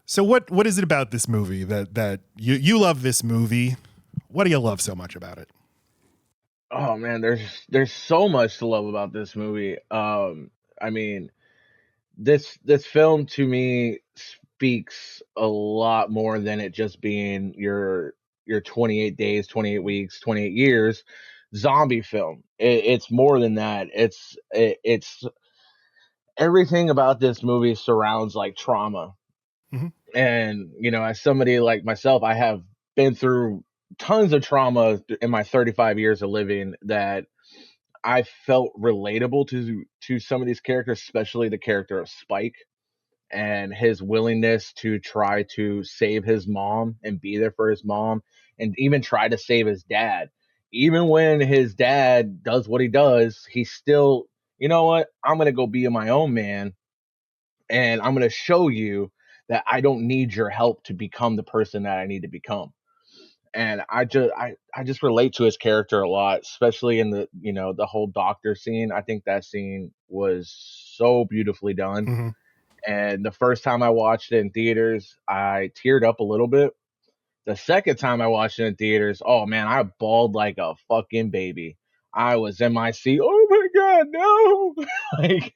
So what is it about this movie that you love this movie? What do you love so much about it? Oh man, there's so much to love about this movie. I mean, this film to me speaks a lot more than it just being your 28 days, 28 weeks, 28 years zombie film. It's more than that. It's everything about this movie surrounds like trauma. Hmm. And as somebody like myself, I have been through tons of trauma in my 35 years of living that I felt relatable to some of these characters, especially the character of Spike and his willingness to try to save his mom and be there for his mom and even try to save his dad. Even when his dad does what he does, he's still, you know what? I'm going to go be my own man, and I'm going to show you that I don't need your help to become the person that I need to become. And I just relate to his character a lot, especially in the whole doctor scene. I think that scene was so beautifully done. Hmm. And the first time I watched it in theaters, I teared up a little bit. The second time I watched it in theaters, oh man, I bawled like a fucking baby. I was in my seat. Oh my god, no! like,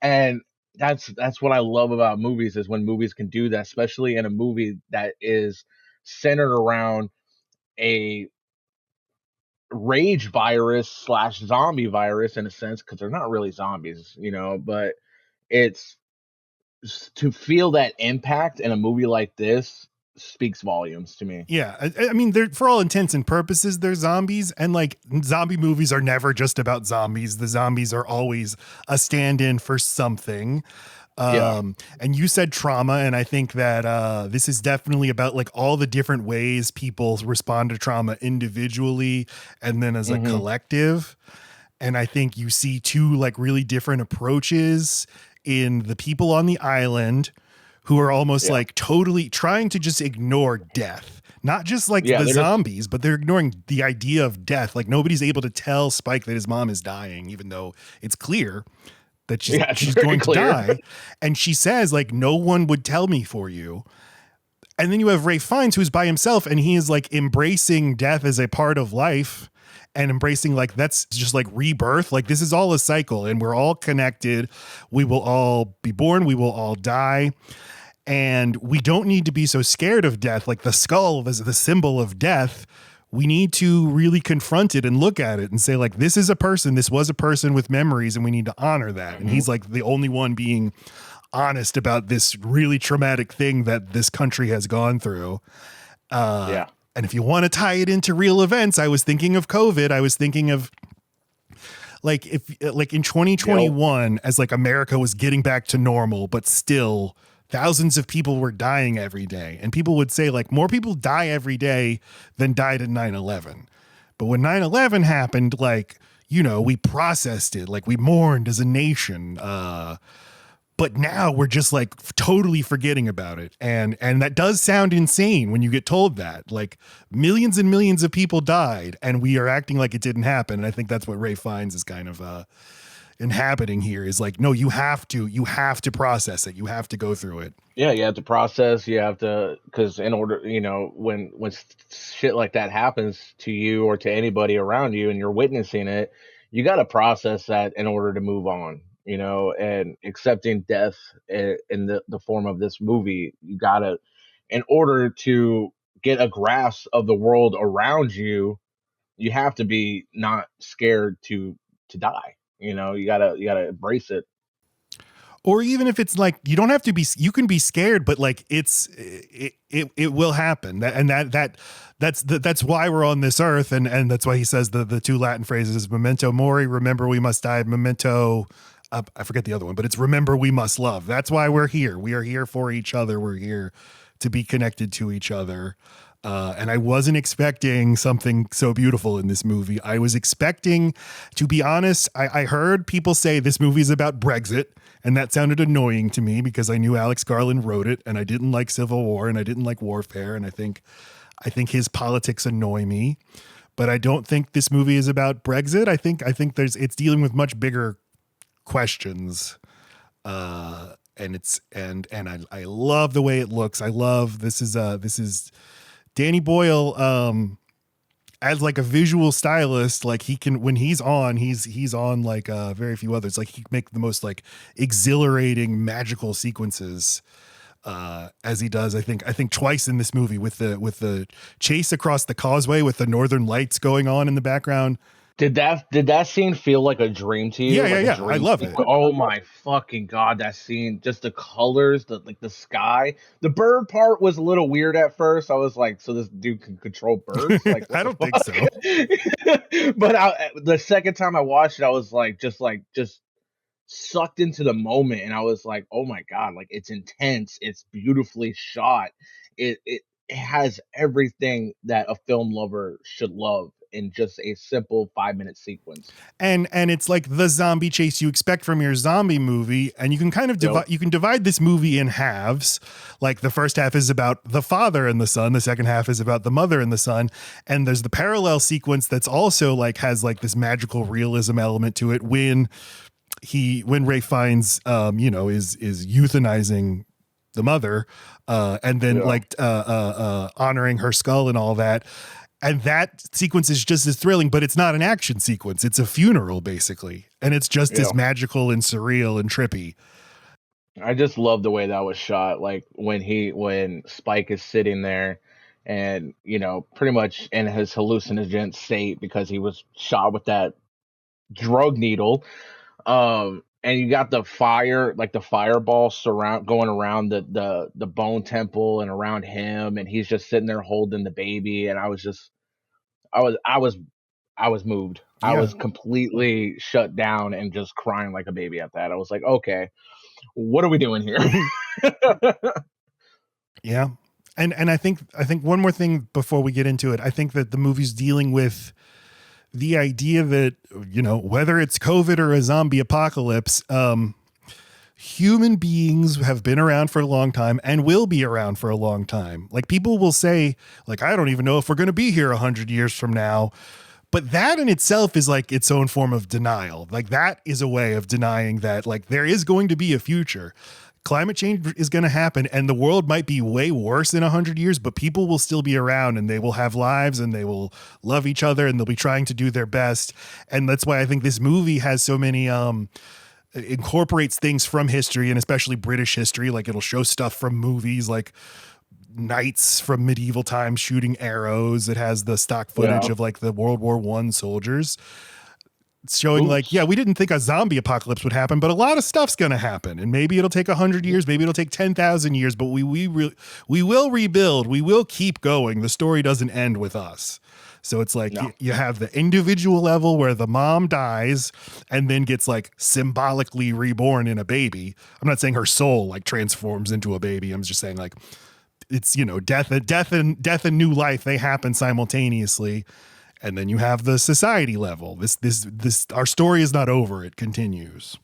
and that's what I love about movies is when movies can do that, especially in a movie that is centered around a rage virus slash zombie virus in a sense, because they're not really zombies, but it's to feel that impact in a movie like this speaks volumes to me. Yeah, I mean, they're for all intents and purposes, they're zombies, and like zombie movies are never just about zombies. The zombies are always a stand-in for something. Yeah. And you said trauma, and I think that this is definitely about like all the different ways people respond to trauma individually and then as a Hmm. collective. And I think you see two like really different approaches in the people on the island who are almost Yeah. like totally trying to just ignore death. Not just like Yeah. the They're just zombies, but they're ignoring the idea of death. Like nobody's able to tell Spike that his mom is dying, even though it's clear that she's yeah. It's she's very going to clear. die. And she says, like, no one would tell me for you. And then you have Ray Fiennes, who's by himself, and he is like embracing death as a part of life and embracing like that's just like rebirth. Like this is all a cycle and we're all connected. We will all be born, we will all die. And we don't need to be so scared of death. Like the skull is the symbol of death. We need to really confront it and look at it and say, like, this is a person. This was a person with memories, and we need to honor that. And Hmm. he's like the only one being honest about this really traumatic thing that this country has gone through. Yeah. And if you want to tie it into real events, I was thinking of COVID. I was thinking of like if like in Yep. 2021, as like America was getting back to normal, but still thousands of people were dying every day. And people would say like more people die every day than died in 9/11. But when 9/11 happened, like, we processed it, like we mourned as a nation. But now we're just like totally forgetting about it. And that does sound insane when you get told that. Like millions and millions of people died and we are acting like it didn't happen. And I think that's what Ray Fiennes is kind of inhabiting here is like, no, you have to process it. You have to go through it. Yeah. You have to process. You have to, because in order, when shit like that happens to you or to anybody around you, and you're witnessing it, you got to process that in order to move on. And accepting death in the form of this movie, you gotta, in order to get a grasp of the world around you, you have to be not scared to die. You gotta embrace it. Or even if it's like you don't have to be, you can be scared, but like it will happen. That's why we're on this earth, and that's why he says the two Latin phrases: "Memento mori," remember we must die. Memento, I forget the other one, but it's remember we must love. That's why we're here. We are here for each other. We're here to be connected to each other. And I wasn't expecting something so beautiful in this movie. I was expecting, to be honest, I heard people say this movie is about Brexit, and that sounded annoying to me because I knew Alex Garland wrote it, and I didn't like Civil War, and I didn't like warfare, and I think his politics annoy me. But I don't think this movie is about Brexit. I think it's dealing with much bigger questions. and I love the way it looks. I love this is Danny Boyle as like a visual stylist. Like he can, when he's on like very few others. Like he can make the most like exhilarating magical sequences as he does. I think twice in this movie with the chase across the causeway with the northern lights going on in the background. Did that scene feel like a dream to you? Yeah, Like yeah, a yeah. I dream love it. sequence? Oh my fucking god, that scene, just the colors, the sky. The bird part was a little weird at first. I was like, so this dude can control birds? Like, what I the don't think so. fuck? But the second time I watched it, I was like, just sucked into the moment, and I was like, oh my god, like it's intense, it's beautifully shot, it has everything that a film lover should love in just a simple 5-minute sequence. And it's like the zombie chase you expect from your zombie movie, and you can kind of divide this movie in halves. Like the first half is about the father and the son, the second half is about the mother and the son, and there's the parallel sequence that's also like has like this magical realism element to it when Ray finds is euthanizing the mother and then honoring her skull and all that. And that sequence is just as thrilling, but it's not an action sequence. It's a funeral, basically. And it's just as magical and surreal and trippy. I just love the way that was shot. Like when Spike is sitting there and, pretty much in his hallucinogen state because he was shot with that drug needle. And you got the fire, like the fireball going around the bone temple and around him, and he's just sitting there holding the baby. And I was moved. Yeah. I was completely shut down and just crying like a baby at that. I was like, okay, what are we doing here? Yeah. And I think one more thing before we get into it. I think that the movie's dealing with the idea that, whether it's COVID or a zombie apocalypse, human beings have been around for a long time and will be around for a long time. Like people will say, like, I don't even know if we're going to be here 100 years from now. But that in itself is like its own form of denial. Like that is a way of denying that like there is going to be a future. Climate change is going to happen and the world might be way worse in 100 years, but people will still be around and they will have lives and they will love each other and they'll be trying to do their best. And that's why I think this movie has so many, incorporates things from history and especially British history. Like it'll show stuff from movies like knights from medieval times shooting arrows. It has the stock footage of like the World War I soldiers. It's showing like, we didn't think a zombie apocalypse would happen, but a lot of stuff's going to happen. And maybe it'll take 100 years, maybe it'll take 10,000 years, but we will rebuild. We will keep going. The story doesn't end with us. So it's like you have the individual level where the mom dies and then gets like symbolically reborn in a baby. I'm not saying her soul like transforms into a baby. I'm just saying like, it's, death and new life. They happen simultaneously. And then you have the society level. This our story is not over. It continues.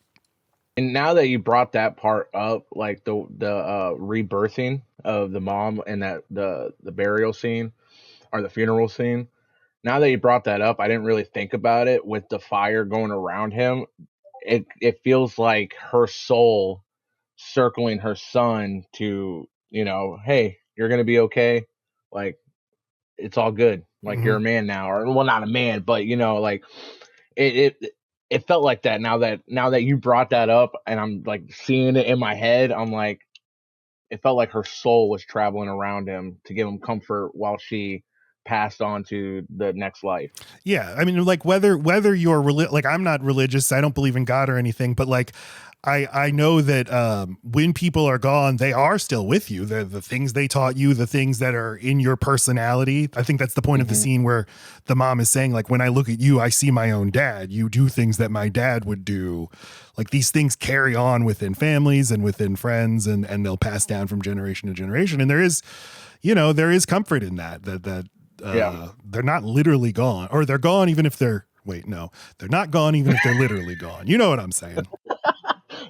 And now that you brought that part up, like the rebirthing of the mom and that the burial scene or the funeral scene, now that you brought that up, I didn't really think about it with the fire going around him. It feels like her soul circling her son to, hey, you're going to be okay. Like, it's all good. Like you're a man now, or well, not a man, but like it felt like that. Now that you brought that up and I'm like seeing it in my head, I'm like, it felt like her soul was traveling around him to give him comfort while she passed on to the next life. Yeah. I mean, like whether you're like, I'm not religious. I don't believe in God or anything, but like, I know that when people are gone, they are still with you. The things they taught you, the things that are in your personality. I think that's the point of the scene where the mom is saying, like, when I look at you, I see my own dad. You do things that my dad would do. Like these things carry on within families and within friends, and they'll pass down from generation to generation. And there is comfort in that they're not literally gone, or they're gone even if they're they're not gone even if they're literally gone. You know what I'm saying?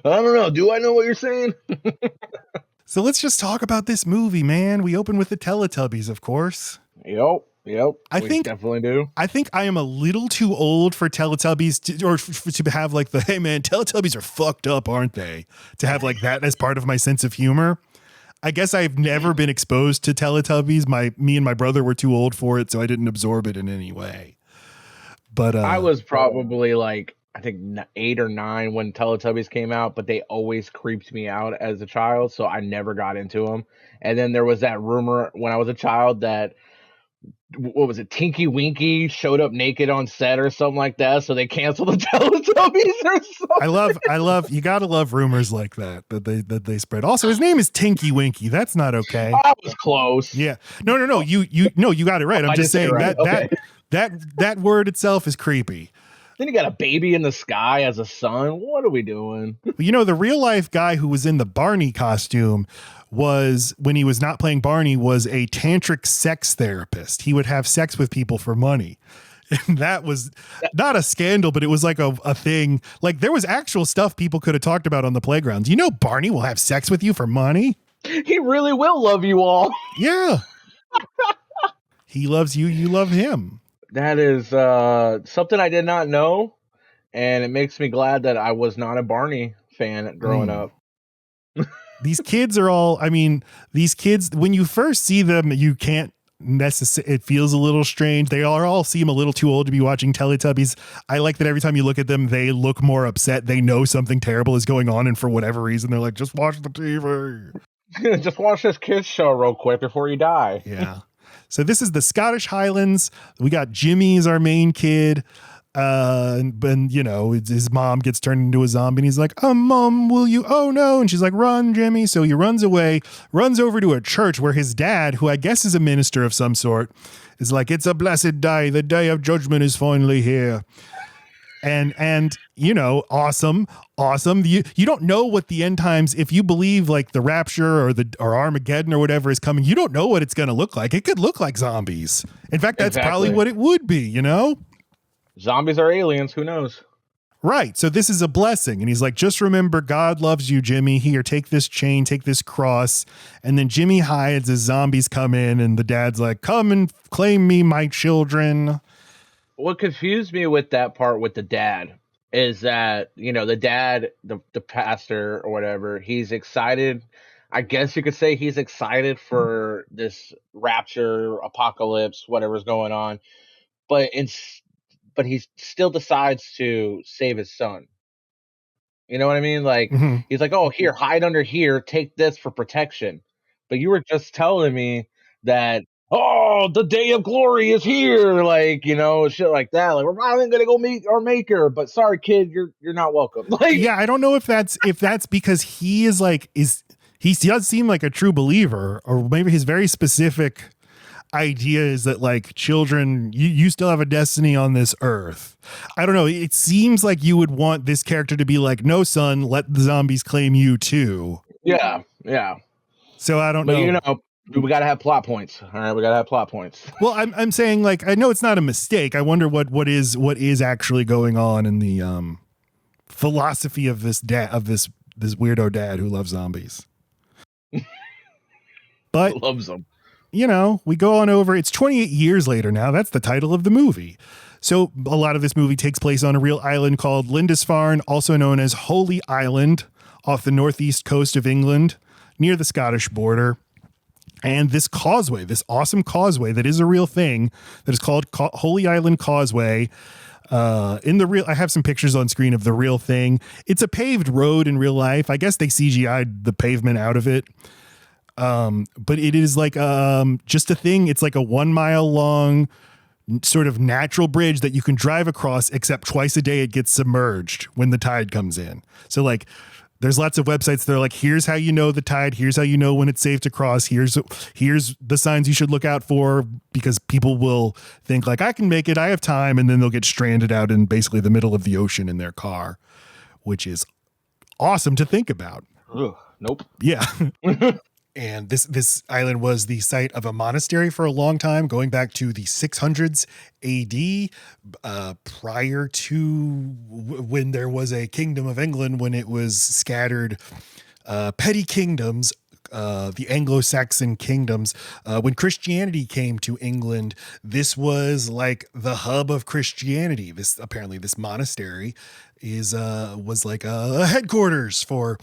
I don't know. Do I know what you're saying? So let's just talk about this movie, man. We open with the Teletubbies, of course. Yep. Yep, I we think definitely do. I think I am a little too old for Teletubbies to have like the, hey man, Teletubbies are fucked up, aren't they? To have like that as part of my sense of humor. I guess I've never been exposed to Teletubbies. Me and my brother were too old for it, so I didn't absorb it in any way. But I was probably like, I think 8 or 9 when Teletubbies came out, but they always creeped me out as a child, so I never got into them. And then there was that rumor when I was a child that, what was it, Tinky Winky showed up naked on set or something like that, so they canceled the Teletubbies or something. I love you gotta love rumors like that they spread. Also, his name is Tinky Winky. That's not okay. I was close. Yeah. No, no, no. You got it right. I'm I just did say it saying right. Okay. that word itself is creepy. Then you got a baby in the sky as a son. What are we doing? You know, the real life guy who was in the Barney costume was, when he was not playing Barney, was a tantric sex therapist. He would have sex with people for money. And that was not a scandal, but it was like a thing. Like, there was actual stuff people could have talked about on the playgrounds. You know, Barney will have sex with you for money. He really will love you all. Yeah. He loves you. You love him. That is something I did not know, and it makes me glad that I was not a Barney fan growing up. These kids are all, I mean, these kids, when you first see them, you can't necessarily, it feels a little strange. They all seem a little too old to be watching Teletubbies. I like that every time you look at them, they look more upset. They know something terrible is going on, and for whatever reason, they're like, just watch the TV. Just watch this kids show real quick before you die. Yeah. So this is the Scottish Highlands. We got Jimmy as our main kid. And you know, his mom gets turned into a zombie and he's like, Mom, will you? Oh no. And she's like, run, Jimmy. So he runs away, runs over to a church where his dad, who I guess is a minister of some sort, is like, it's a blessed day. The day of judgment is finally here. And you know, awesome. You don't know what the end times, if you believe like the rapture or Armageddon or whatever is coming, you don't know what it's going to look like. It could look like zombies. In fact, that's probably what it would be, you know? Zombies are aliens. Who knows? Right. So this is a blessing. And he's like, just remember, God loves you, Jimmy. Here, take this chain, take this cross. And then Jimmy hides as zombies come in, and the dad's like, come and claim me, my children. What confused me with that part with the dad is that, you know, the dad, the pastor or whatever, he's excited. I guess you could say he's excited for this rapture, apocalypse, whatever's going on. But he still decides to save his son. You know what I mean? Like, He's like, oh, here, hide under here. Take this for protection. But you were just telling me that, oh, the day of glory is here. Like, you know, shit like that. Like, we're finally going to go meet our maker. But sorry, kid, you're not welcome. Like, yeah, I don't know if that's because he is like, he does seem like a true believer, or maybe his very specific idea is that like, children, you still have a destiny on this earth. I don't know. It seems like you would want this character to be like, no, son, let the zombies claim you too. Yeah. So I don't know. But you know, we got to have plot points. All right, we got to have plot points. Well, I'm saying, like, I know it's not a mistake. I wonder what is actually going on in the philosophy of this this weirdo dad who loves zombies. But loves them. You know, we go on over. It's 28 years later now. That's the title of the movie. So a lot of this movie takes place on a real island called Lindisfarne, also known as Holy Island, off the northeast coast of England, near the Scottish border. And this causeway, this awesome causeway that is a real thing, that is called Holy Island Causeway. I have some pictures on screen of the real thing. It's a paved road in real life. I guess they CGI'd the pavement out of it. But it is like just a thing. It's like a 1 mile long sort of natural bridge that you can drive across, except twice a day it gets submerged when the tide comes in. So like, there's lots of websites that are like, here's how you know the tide, here's how you know when it's safe to cross, here's the signs you should look out for, because people will think like, I can make it, I have time, and then they'll get stranded out in basically the middle of the ocean in their car, which is awesome to think about. Ugh, nope. Yeah. And this island was the site of a monastery for a long time, going back to the 600s AD, prior to when there was a kingdom of England, when it was scattered petty kingdoms the Anglo-Saxon kingdoms. When Christianity came to England, this was like the hub of Christianity. This monastery was like a headquarters for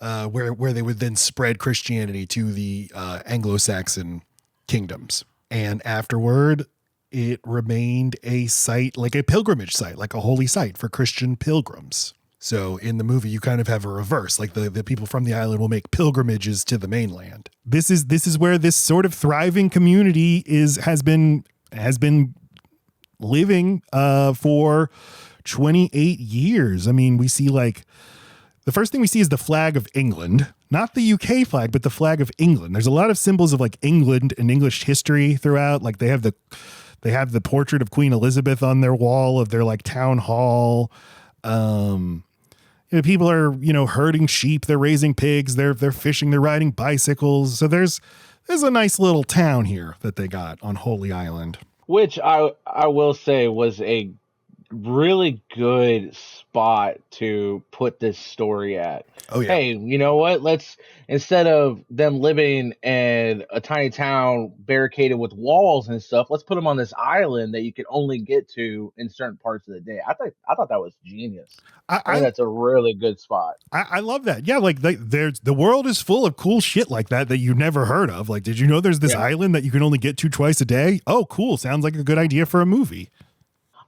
where they would then spread Christianity to the Anglo-Saxon kingdoms. And afterward, it remained a site, like a pilgrimage site, like a holy site for Christian pilgrims. So in the movie, you kind of have a reverse, like the people from the island will make pilgrimages to the mainland. This is where this sort of thriving community has been living for 28 years. I mean, we see like the first thing we see is the flag of England, not the UK flag, but the flag of England. There's a lot of symbols of like England and English history throughout. Like they have the portrait of Queen Elizabeth on their wall of their like town hall. People are, herding sheep, they're raising pigs, they're fishing, they're riding bicycles. So there's a nice little town here that they got on Holy Island. Which I will say was a really good spot to put this story at. Oh, yeah. Hey, you know what? Let's, instead of them living in a tiny town barricaded with walls and stuff, let's put them on this island that you can only get to in certain parts of the day. I thought that was genius. I think that's a really good spot. I love that. Yeah, like the world is full of cool shit like that you never heard of. Like, did you know there's this island that you can only get to twice a day? Oh, cool. Sounds like a good idea for a movie.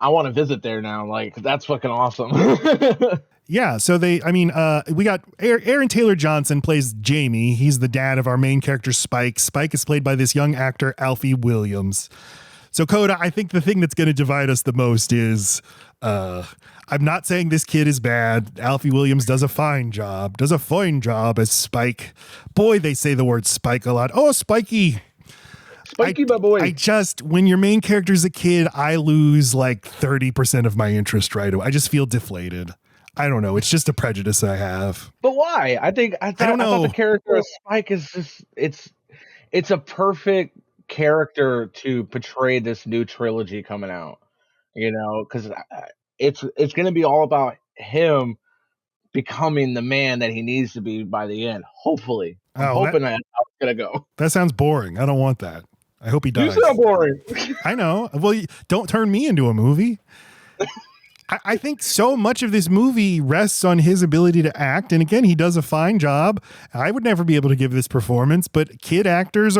I want to visit there now. Like, that's fucking awesome. Yeah, so we got Aaron Taylor Johnson plays Jamie. He's the dad of our main character, Spike. Spike is played by this young actor, Alfie Williams. So, Kota, I think the thing that's going to divide us the most is, I'm not saying this kid is bad. Alfie Williams does a fine job as Spike. Boy, they say the word Spike a lot. Oh, Spikey. Spiky, my boy. When your main character's a kid, I lose like 30% of my interest right away. I just feel deflated. I don't know. It's just a prejudice I have. But why? I don't know. I thought the character of Spike is just it's a perfect character to portray this new trilogy coming out. Because it's going to be all about him becoming the man that he needs to be by the end. Hopefully, I'm hoping that's how it's going to go. That sounds boring. I don't want that. I hope he dies. You sound boring. I know. Well, don't turn me into a movie. I think so much of this movie rests on his ability to act. And again, he does a fine job. I would never be able to give this performance, but kid actors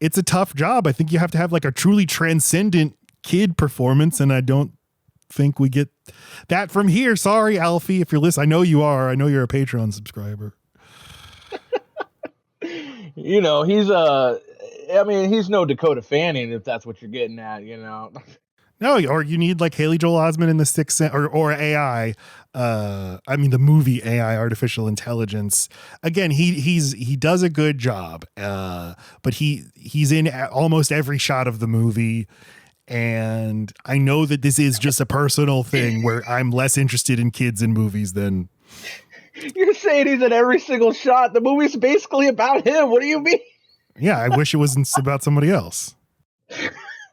it's a tough job. I think you have to have like a truly transcendent kid performance. And I don't think we get that from here. Sorry, Alfie, if you're listening. I know you are. I know you're a Patreon subscriber. He's no Dakota Fanning, if that's what you're getting at, No, or you need like Haley Joel Osment in The Sixth Sense or AI. The movie AI, artificial intelligence. Again, he does a good job, but he's in almost every shot of the movie. And I know that this is just a personal thing where I'm less interested in kids in movies than. You're saying he's in every single shot. The movie's basically about him. What do you mean? Yeah, I wish it wasn't about somebody else.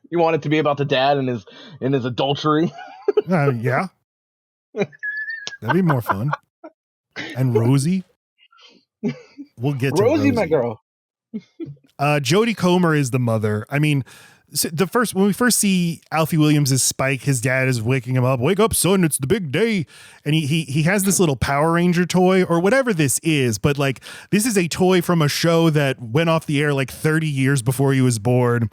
You want it to be about the dad and his adultery? Yeah. That'd be more fun. And Rosie. We'll get to Rosie, my girl. Jodie Comer is the mother. I mean, so when we first see Alfie Williams as Spike, his dad is waking him up. Wake up, son! It's the big day. And he has this little Power Ranger toy or whatever this is. But like, this is a toy from a show that went off the air like 30 years before he was born.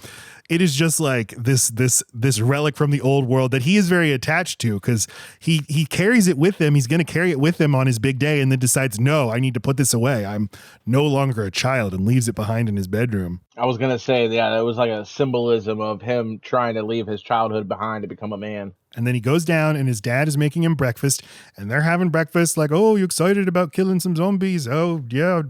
It is just like this relic from the old world that he is very attached to because he carries it with him. He's going to carry it with him on his big day and then decides, no, I need to put this away. I'm no longer a child, and leaves it behind in his bedroom. I was going to say, yeah, it was like a symbolism of him trying to leave his childhood behind to become a man. And then he goes down and his dad is making him breakfast and they're having breakfast like, oh, you excited about killing some zombies? Oh, yeah,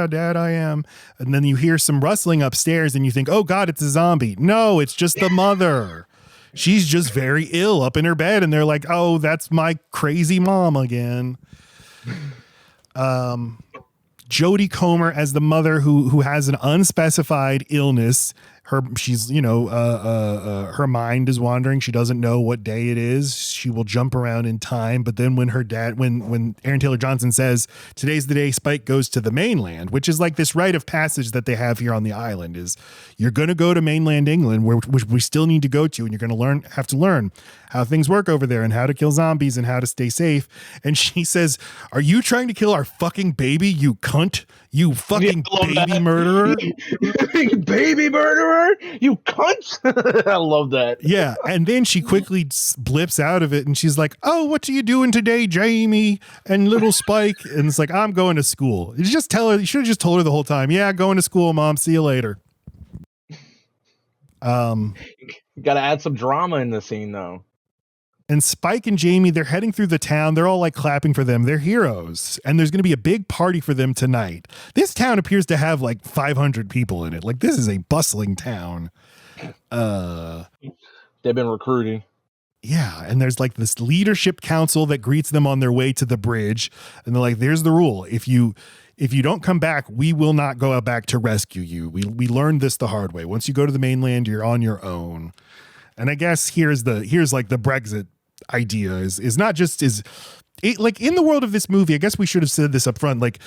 Dad, I am. And then you hear some rustling upstairs and you think, oh, God, it's a zombie. No, it's just the mother. She's just very ill up in her bed. And they're like, oh, that's my crazy mom again. Jodie Comer as the mother who has an unspecified illness. she's her mind is wandering. She doesn't know what day it is. She will jump around in time, but then when Aaron Taylor Johnson says today's the day Spike goes to the mainland, which is like this rite of passage that they have here on the island, is you're going to go to mainland England, which we still need to go to, and you're going to have to learn how things work over there and how to kill zombies and how to stay safe. And she says, "Are you trying to kill our fucking baby, you cunt? You fucking baby murderer." Baby murderer, you cunt. I love that. Yeah. And then she quickly blips out of it and she's like, "Oh, what are you doing today, Jamie and little Spike?" And it's like, "I'm going to school." You should have just told her the whole time. "Yeah, going to school, Mom. See you later." You gotta add some drama in the scene though. And Spike and Jamie, they're heading through the town. They're all like clapping for them. They're heroes. And there's going to be a big party for them tonight. This town appears to have like 500 people in it. Like, this is a bustling town. They've been recruiting. Yeah. And there's like this leadership council that greets them on their way to the bridge. And they're like, "There's the rule. If you don't come back, we will not go back to rescue you. We learned this the hard way. Once you go to the mainland, you're on your own." And I guess here's like the Brexit idea is not just like in the world of this movie. I guess we should have said this up front. Like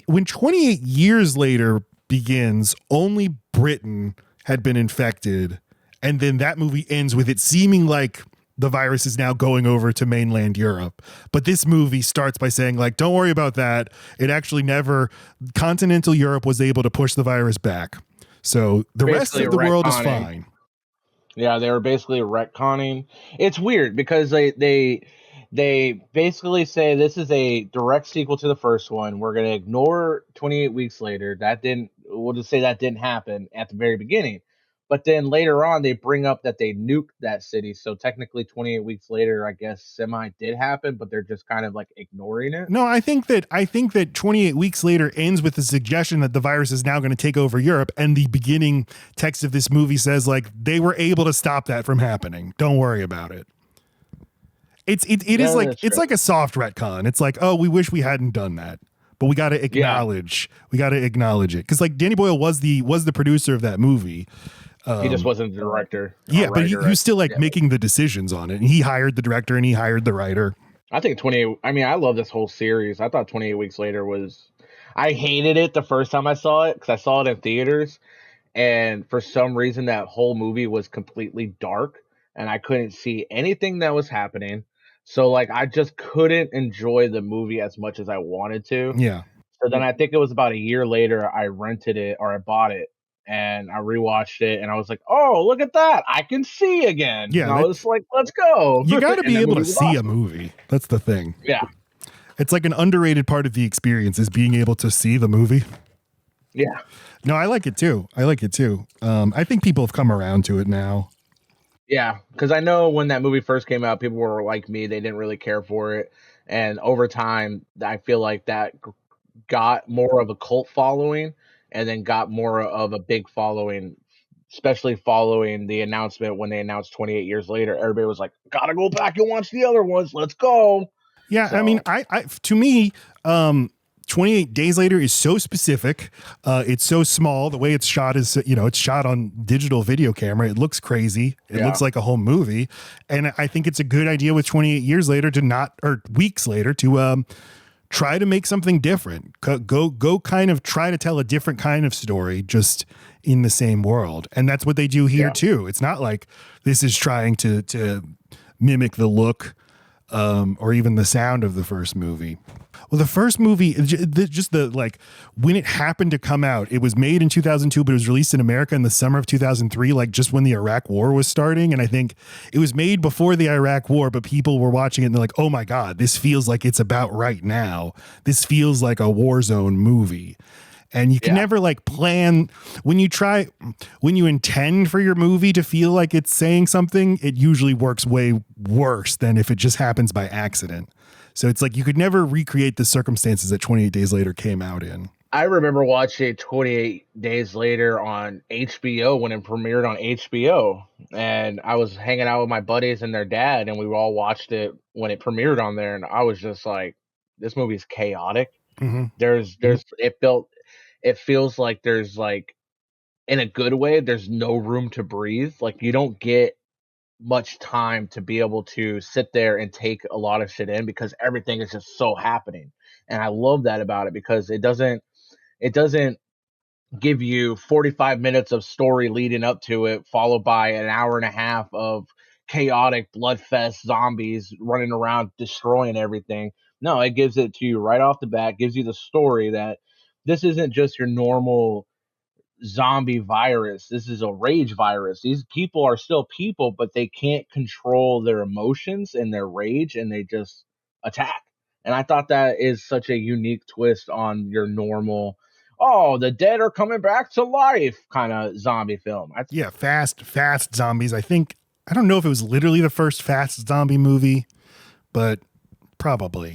when 28 years later begins, only Britain had been infected, and then that movie ends with it seeming like the virus is now going over to mainland Europe. But this movie starts by saying, like, don't worry about that. It actually continental Europe was able to push the virus back. So the rest of the world is fine. Yeah, they were basically retconning. It's weird because they basically say this is a direct sequel to the first one. We're going to ignore 28 weeks later. We'll just say that didn't happen at the very beginning. But then later on, they bring up that they nuked that city. So technically 28 weeks later, I guess semi did happen, but they're just kind of like ignoring it. No, I think that 28 weeks later ends with the suggestion that the virus is now going to take over Europe. And the beginning text of this movie says, like, they were able to stop that from happening. Don't worry about it. It's like a soft retcon. It's like, oh, we wish we hadn't done that, but we got to acknowledge it. Cause like Danny Boyle was the producer of that movie. He just wasn't the director. Yeah, but he was still like making the decisions on it. And he hired the director and he hired the writer. I think 28. I mean, I love this whole series. I thought 28 Weeks Later I hated it the first time I saw it because I saw it in theaters. And for some reason, that whole movie was completely dark and I couldn't see anything that was happening. So, like, I just couldn't enjoy the movie as much as I wanted to. Yeah. So then I think it was about a year later, I rented it or I bought it. And I rewatched it, and I was like, "Oh, look at that! I can see again." Yeah, and I was like, "Let's go!" You got to be able to see a movie. That's the thing. Yeah, it's like an underrated part of the experience is being able to see the movie. Yeah, no, I like it too. I think people have come around to it now. Yeah, because I know when that movie first came out, people were like me; they didn't really care for it, and over time, I feel like that got more of a cult following. And then got more of a big following, especially following the announcement when they announced 28 years later. Everybody was like, "Gotta go back and watch the other ones. Let's go." Yeah, so. I mean, to me, 28 Days Later is so specific. It's so small. The way it's shot is, it's shot on digital video camera. It looks crazy. It looks like a whole movie. And I think it's a good idea with 28 years later weeks later to try to make something different. Go kind of try to tell a different kind of story just in the same world. And that's what they do here too. It's not like this is trying to mimic the look or even the sound of the first movie. Well, the first movie, when it happened to come out, it was made in 2002, but it was released in America in the summer of 2003, like just when the Iraq War was starting. And I think it was made before the Iraq War, but people were watching it and they're like, "Oh my God, this feels like it's about right now. This feels like a war zone movie." And you can never plan when you intend for your movie to feel like it's saying something, it usually works way worse than if it just happens by accident. So it's like you could never recreate the circumstances that 28 Days Later came out in. I remember watching 28 Days Later on HBO when it premiered on HBO. And I was hanging out with my buddies and their dad, and we all watched it when it premiered on there. And I was just like, this movie's chaotic. Mm-hmm. It feels like there's like in a good way, there's no room to breathe. Like you don't get much time to be able to sit there and take a lot of shit in because everything is just so happening. And I love that about it because it doesn't give you 45 minutes of story leading up to it, followed by an hour and a half of chaotic bloodfest zombies running around destroying everything. No, it gives it to you right off the bat, gives you the story that this isn't just your normal zombie virus. This is a rage virus. These people are still people, but they can't control their emotions and their rage, and they just attack. And I thought that is such a unique twist on your normal, oh, the dead are coming back to life kind of zombie film. Yeah, fast zombies. I don't know if it was literally the first fast zombie movie, but probably.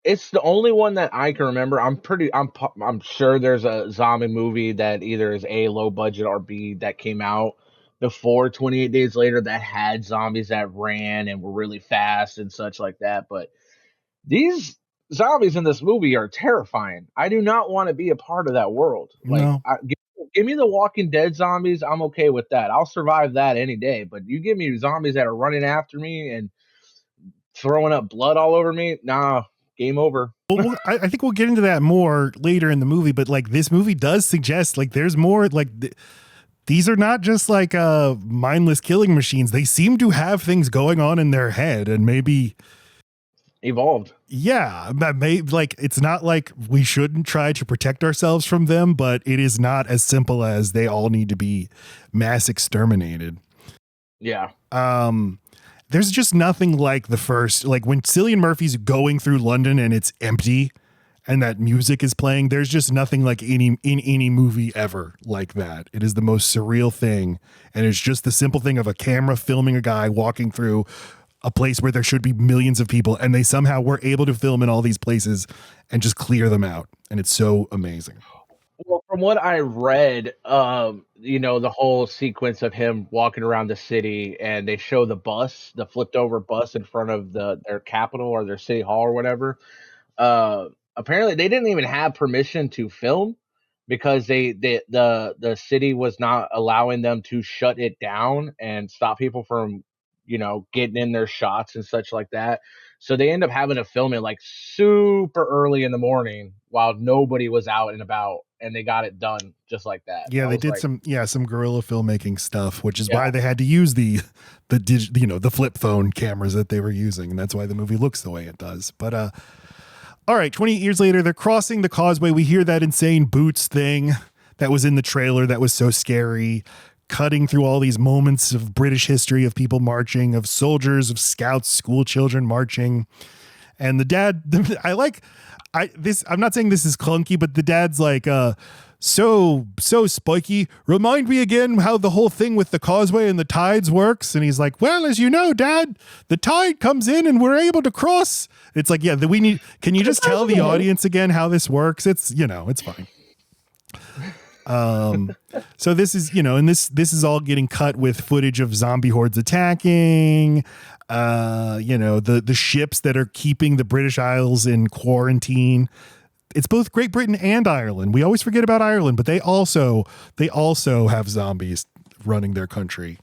It's the only one that I can remember. I'm sure there's a zombie movie that either is A, low budget, or B, that came out before 28 Days Later that had zombies that ran and were really fast and such like that. But these zombies in this movie are terrifying. I do not want to be a part of that world. Like, No. give me the Walking Dead zombies. I'm okay with that. I'll survive that any day. But you give me zombies that are running after me and throwing up blood all over me, nah, game over. Well, I think we'll get into that more later in the movie, but like this movie does suggest like there's more like these are not just like mindless killing machines. They seem to have things going on in their head and maybe evolved. Yeah, like it's not like we shouldn't try to protect ourselves from them, but it is not as simple as they all need to be mass exterminated. Yeah. There's just nothing like the first, like when Cillian Murphy's going through London and it's empty and that music is playing. There's just nothing like any movie ever like that. It is the most surreal thing. And it's just the simple thing of a camera filming a guy walking through a place where there should be millions of people. And they somehow were able to film in all these places and just clear them out. And it's so amazing. Well, from what I read, the whole sequence of him walking around the city, and they show the bus, the flipped over bus in front of their capital or their city hall or whatever. Apparently, they didn't even have permission to film because the city was not allowing them to shut it down and stop people from getting in their shots and such like that. So they end up having to film it like super early in the morning while nobody was out and about, and they got it done just like that. Yeah, they did some guerrilla filmmaking stuff, which is why they had to use the flip phone cameras that they were using, and that's why the movie looks the way it does. But all right, 28 years later, they're crossing the causeway. We hear that insane boots thing that was in the trailer that was so scary, cutting through all these moments of British history of people marching, of soldiers, of scouts, school children marching. And the dad, I'm not saying this is clunky, but the dad's like, so Spiky, remind me again how the whole thing with the causeway and the tides works. And he's like, well, as you know, Dad, the tide comes in and we're able to cross. It's like, yeah, can you just tell the audience again how this works? It's, it's fine. So this is, and this is all getting cut with footage of zombie hordes attacking, the ships that are keeping the British Isles in quarantine. It's both Great Britain and Ireland. We always forget about Ireland, but they also have zombies running their country.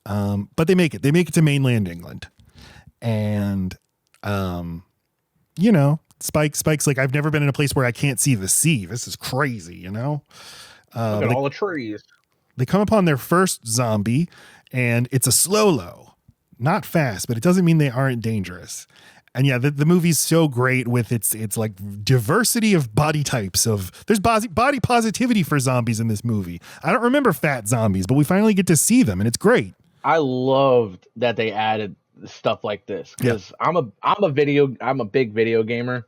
But they make it to mainland England. And, Spike's like, I've never been in a place where I can't see the sea. This is crazy, Look at all the trees. They come upon their first zombie, and it's a slow-lo. Not fast, but it doesn't mean they aren't dangerous. And yeah, the movie's so great with its like diversity of body types. There's body positivity for zombies in this movie. I don't remember fat zombies, but we finally get to see them, and it's great. I loved that they added stuff like this because I'm a big video gamer,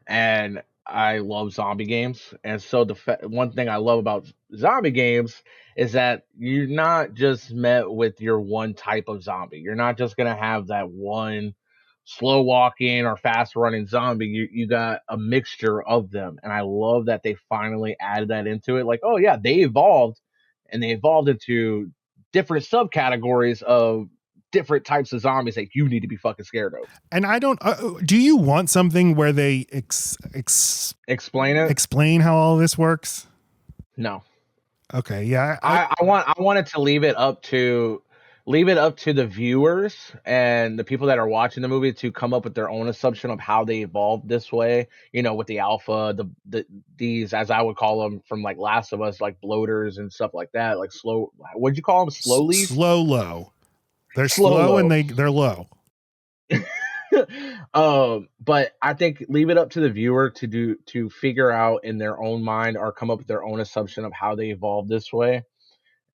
and I love zombie games. And so one thing I love about zombie games is that you're not just met with your one type of zombie. You're not just gonna have that one slow walking or fast running zombie. You got a mixture of them, and I love that they finally added that into it. Like, oh yeah, they evolved, and they evolved into different subcategories of different types of zombies that you need to be fucking scared of. And I don't, do you want something where they explain it? Explain how all this works? No. Okay, yeah, I wanted to leave it up to the viewers and the people that are watching the movie to come up with their own assumption of how they evolved this way. You know, with the alpha, these, as I would call them from like Last of Us, like bloaters and stuff like that, like slow. What'd you call them? Slowlies. slow low. They're Slow slow and low. they're low. But I think leave it up to the viewer to figure out in their own mind or come up with their own assumption of how they evolved this way,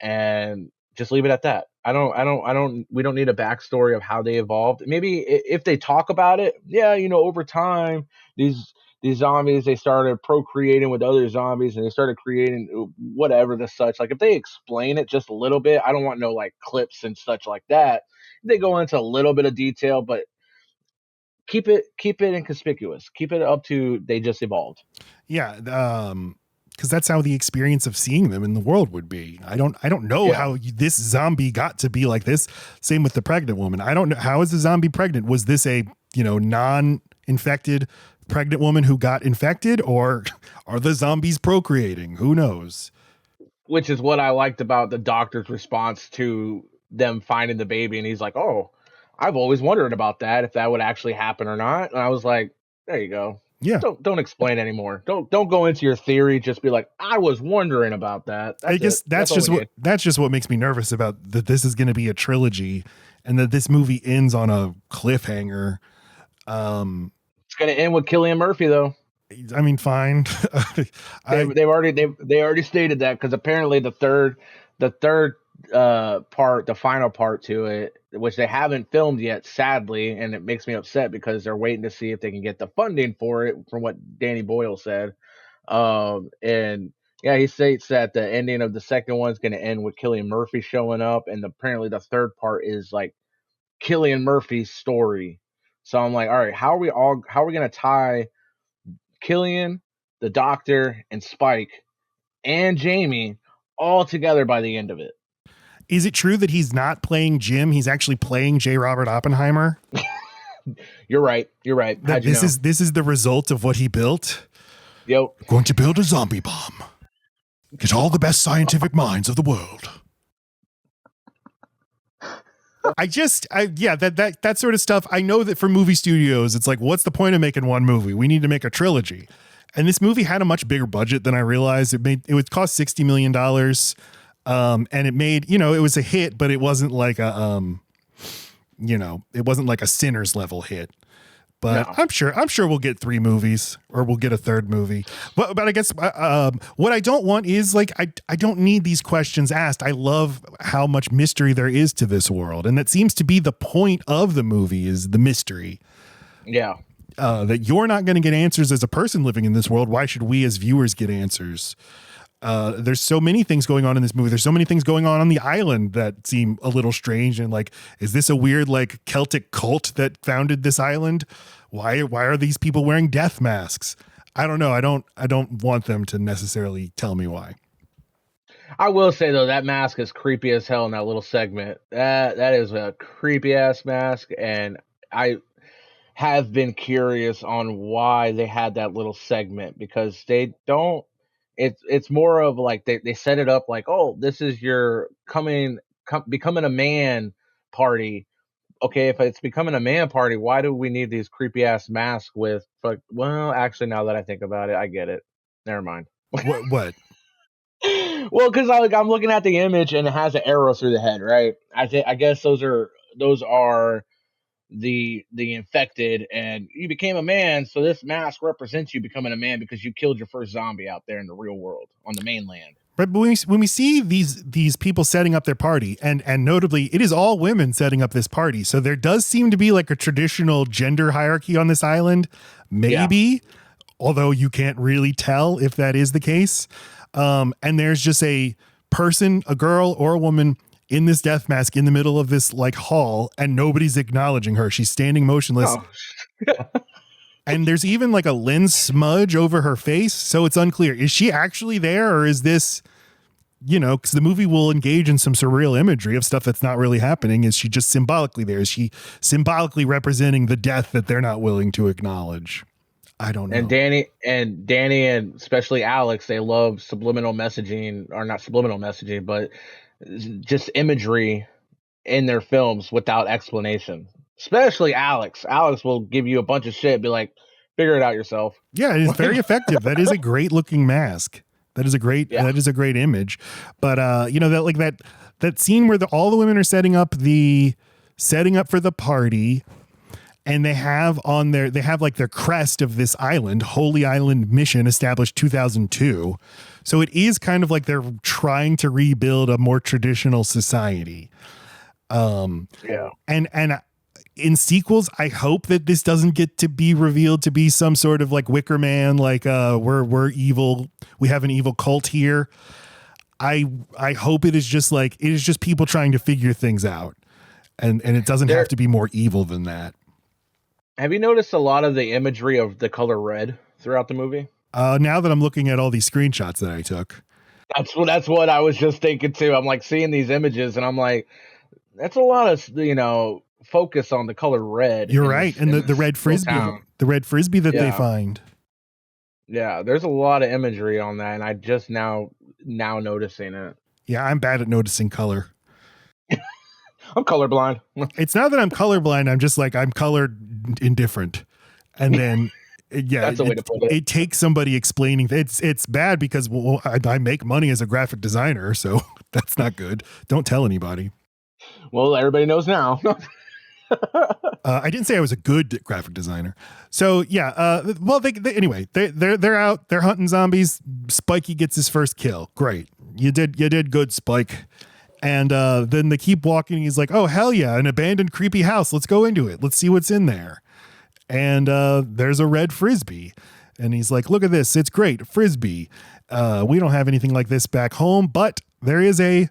and just leave it at that. We don't need a backstory of how they evolved. Maybe if they talk about it, yeah, over time, these zombies, they started procreating with other zombies and they started creating whatever the such. Like if they explain it just a little bit, I don't want no like clips and such like that. They go into a little bit of detail, but keep it inconspicuous. Keep it up to they just evolved. Yeah, because that's how the experience of seeing them in the world would be. I don't know Yeah. how this zombie got to be like this. Same with the pregnant woman. I don't know, how is the zombie pregnant? Was this a non-infected pregnant woman who got infected, or are the zombies procreating? Who knows? Which is what I liked about the doctor's response to them finding the baby, and he's like, "Oh, I've always wondered about that, if that would actually happen or not." And I was like, "There you go. Yeah, Don't explain anymore. Don't go into your theory. Just be like, I was wondering about that." I guess that's just what makes me nervous about that. This is going to be a trilogy, and that this movie ends on a cliffhanger. It's gonna end with Cillian Murphy, though. I mean, fine. They've already stated that, because apparently the third part, the final part to it, which they haven't filmed yet, sadly, and it makes me upset because they're waiting to see if they can get the funding for it, from what Danny Boyle said. And yeah, he states that the ending of the second one is going to end with Cillian Murphy showing up, and apparently the third part is like Cillian Murphy's story. So I'm like, all right, how are we going to tie Cillian, the Doctor, and Spike and Jamie all together by the end of it? Is it true that he's not playing Jim? He's actually playing J. Robert Oppenheimer. You're right. How'd you know? This is the result of what he built. Yep. We're going to build a zombie bomb. Get all the best scientific minds of the world. That sort of stuff. I know that for movie studios, it's like, what's the point of making one movie? We need to make a trilogy. And this movie had a much bigger budget than I realized. It would cost $60 million. And it made, it was a hit, but it wasn't like it wasn't like a Sinners level hit. But no. I'm sure we'll get 3 movies, or we'll get a third movie. But I guess what I don't want is like, I don't need these questions asked. I love how much mystery there is to this world. And that seems to be the point of the movie, is the mystery. Yeah. That you're not going to get answers as a person living in this world. Why should we as viewers get answers? There's so many things going on in this movie. There's so many things going on the island that seem a little strange. And like, is this a weird like Celtic cult that founded this island? Why are these people wearing death masks? I don't know. I don't want them to necessarily tell me why. I will say though, that mask is creepy as hell in that little segment. That is a creepy ass mask, and I have been curious on why they had that little segment, because they don't. It's more of like they set it up like, oh, this is your becoming a man party. Okay, if it's becoming a man party, why do we need these creepy ass masks with? Well, actually, now that I think about it, I get it. Never mind. What? Well, because I'm looking at the image and it has an arrow through the head, right? I guess those are the infected, and you became a man, so this mask represents you becoming a man because you killed your first zombie out there in the real world on the mainland. But when we see these people setting up their party, and notably it is all women setting up this party, so there does seem to be like a traditional gender hierarchy on this island, maybe, yeah. Although you can't really tell if that is the case. And there's just a person, a girl or a woman, in this death mask in the middle of this like hall, and nobody's acknowledging her. She's standing motionless. Oh. And there's even like a lens smudge over her face. So it's unclear. Is she actually there, or is this, because the movie will engage in some surreal imagery of stuff that's not really happening. Is she just symbolically there? Is she symbolically representing the death that they're not willing to acknowledge? I don't know. And Danny and especially Alex, they love subliminal messaging, or not subliminal messaging, but just imagery in their films without explanation. Especially Alex. Alex will give you a bunch of shit, be like, figure it out yourself. Yeah, it is very effective. That is a great looking mask. That is a great Yeah. that is a great image. But you know, that like that scene where all the women are setting up for the party, and they have like their crest of this island, Holy Island Mission, established 2002. So it is kind of like they're trying to rebuild a more traditional society. Yeah. And in sequels, I hope that this doesn't get to be revealed to be some sort of like Wicker Man, like we're evil, we have an evil cult here. I hope it is just people trying to figure things out, and it doesn't have to be more evil than that. Have you noticed a lot of the imagery of the color red throughout the movie? Now that I'm looking at all these screenshots that I took, That's what I was just thinking too. I'm like seeing these images, and I'm like, that's a lot of focus on the color red. You're right, and the red frisbee, the red frisbee that they find. Yeah, there's a lot of imagery on that, and I just now noticing it. Yeah, I'm bad at noticing color. I'm colorblind. It's not that I'm colorblind. I'm just like, I'm color indifferent. And then, yeah, that's a way to put it. It takes somebody explaining. It's bad because I make money as a graphic designer, so that's not good. Don't tell anybody. Well, everybody knows now. I didn't say I was a good graphic designer. So yeah. Well, anyway, they're out. They're hunting zombies. Spikey gets his first kill. Great. You did good, Spike. And then they keep walking. He's like, oh, hell yeah, an abandoned creepy house. Let's go into it. Let's see what's in there. And there's a red frisbee. And he's like, look at this. It's great. Frisbee. We don't have anything like this back home, but there is a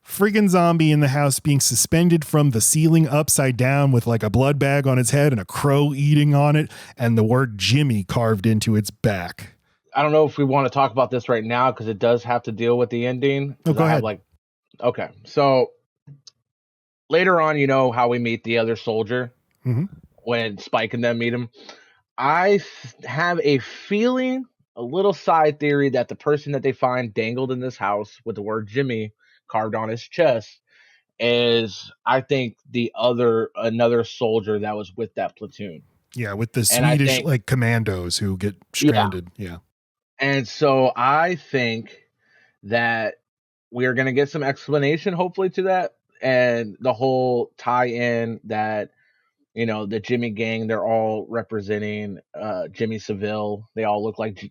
friggin' zombie in the house being suspended from the ceiling upside down with like a blood bag on its head and a crow eating on it and the word Jimmy carved into its back. I don't know if we want to talk about this right now because it does have to deal with the ending. Oh, go ahead. Okay, so later on, you know how we meet the other soldier when Spike and them meet him. I have a feeling, a little side theory, that the person that they find dangled in this house with the word Jimmy carved on his chest is, I think, another soldier that was with that platoon. Yeah, with the Swedish commandos who get stranded. Yeah. And so I think that we're going to get some explanation, hopefully, to that. And the whole tie-in that, the Jimmy gang, they're all representing Jimmy Seville. They all look like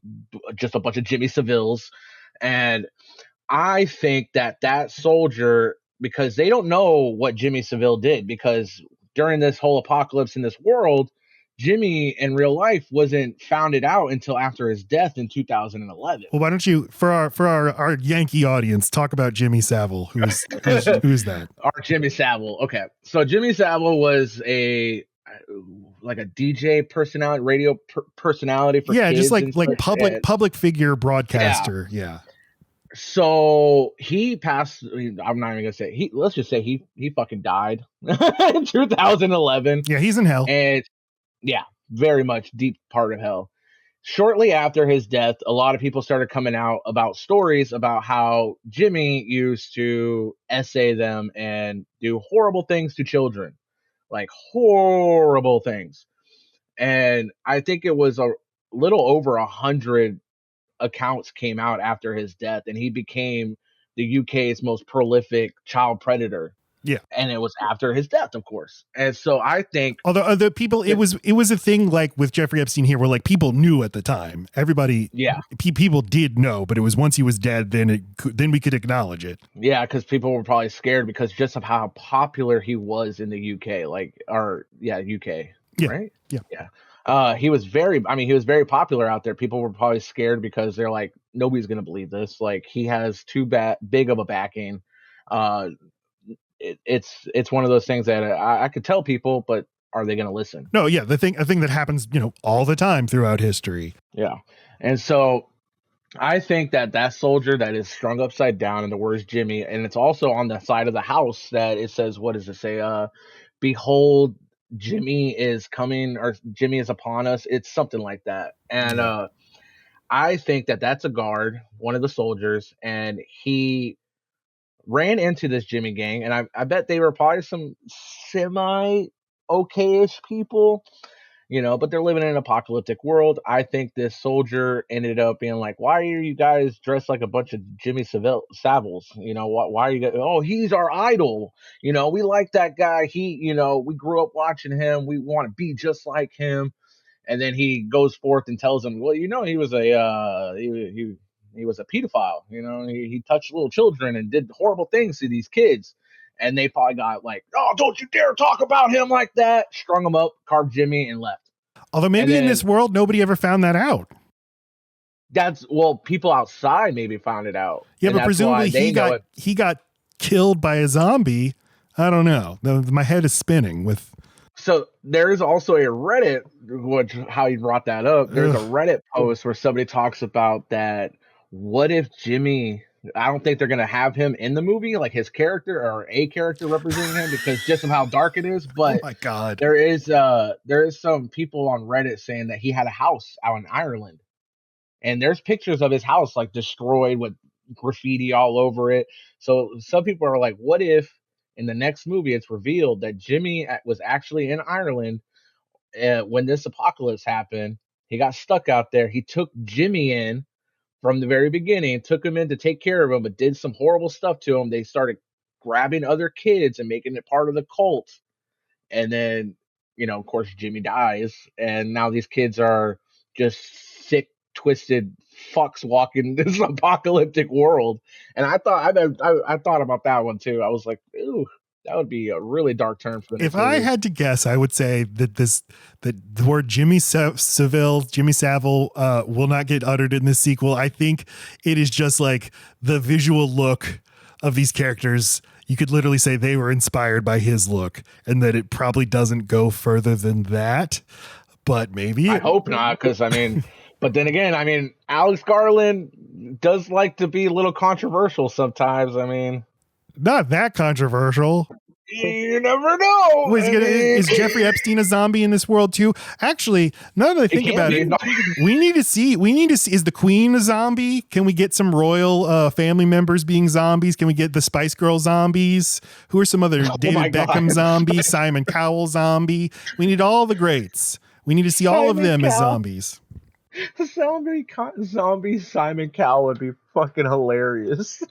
just a bunch of Jimmy Sevilles. And I think that soldier, because they don't know what Jimmy Seville did, because during this whole apocalypse in this world, Jimmy in real life wasn't founded out until after his death in 2011. Well, why don't you, for our Yankee audience, talk about Jimmy Savile? Who's that? Our Jimmy Savile. Okay, so Jimmy Savile was a DJ personality, radio personality for kids, just like public figure broadcaster. Yeah. So he passed. I'm not even gonna say let's just say he fucking died in 2011. Yeah, he's in hell. And yeah, very much deep part of hell. Shortly after his death, a lot of people started coming out about stories about how Jimmy used to essay them and do horrible things to children, like horrible things. And I think it was a little over 100 accounts came out after his death, and he became the UK's most prolific child predator. Yeah. And it was after his death, of course. And so I think, although other people, it was a thing like with Jeffrey Epstein here, where like people knew at the time. Everybody, people did know, but it was once he was dead, then we could acknowledge it. Yeah, because people were probably scared because just of how popular he was in the UK, UK, right? Yeah. He was very popular out there. People were probably scared because they're like, nobody's gonna believe this. Like, he has too big of a backing. It's one of those things that I could tell people, but are they going to listen? No, yeah, a thing that happens, all the time throughout history. Yeah, and so I think that soldier that is strung upside down and the word is Jimmy, and it's also on the side of the house that it says, what does it say? Behold Jimmy is coming or Jimmy is upon us. It's something like that. And Yeah. I think that that's a guard, one of the soldiers, and he ran into this Jimmy gang, and I bet they were probably some semi okay-ish people, but they're living in an apocalyptic world. I think this soldier ended up being like, "Why are you guys dressed like a bunch of Jimmy Saviles? Why are you guys? Oh, he's our idol. We like that guy. We grew up watching him. We want to be just like him." And then he goes forth and tells him, "Well, he was he was a pedophile. He touched little children and did horrible things to these kids." And they probably got like, "Oh, don't you dare talk about him like that!" Strung him up, carved Jimmy, and left. Although And maybe in this then world, nobody ever found that out. people outside maybe found it out, Yeah, and but that's why presumably they know it. he got killed by a zombie. I don't know. My head is spinning with. So there is also a Reddit, which how you brought that up. There's a Reddit post where somebody talks about that. What if Jimmy? I don't think they're gonna have him in the movie, like his character or a character representing him, because just of how dark it is. Oh But my God. there is some people on Reddit saying that he had a house out in Ireland, and there's pictures of his house like destroyed with graffiti all over it. So some people are like, what if in the next movie it's revealed that Jimmy was actually in Ireland when this apocalypse happened? He got stuck out there. He took Jimmy in from the very beginning, took him in to take care of him, but did some horrible stuff to him. They started grabbing other kids and making it part of the cult. And then, of course, Jimmy dies, and now these kids are just sick, twisted fucks walking this apocalyptic world. And I thought about that one too. I was like, ooh, that would be a really dark turn for the If next I movie. had to guess, I would say that the word Jimmy Savile will not get uttered in this sequel. I think it is just like the visual look of these characters. You could literally say they were inspired by his look, and that it probably doesn't go further than that. But maybe I hope not, because but then again, Alex Garland does like to be a little controversial sometimes. not that controversial. You never know. Is Jeffrey Epstein a zombie in this world too? Actually, now that I think about it, we need to see, is the Queen a zombie? Can we get some royal family members being zombies? Can we get the Spice Girl zombies? Who are some other David Beckham zombie, Simon Cowell zombie? We need all the greats. We need to see all of them as zombies. Zombie Simon Cowell would be fucking hilarious.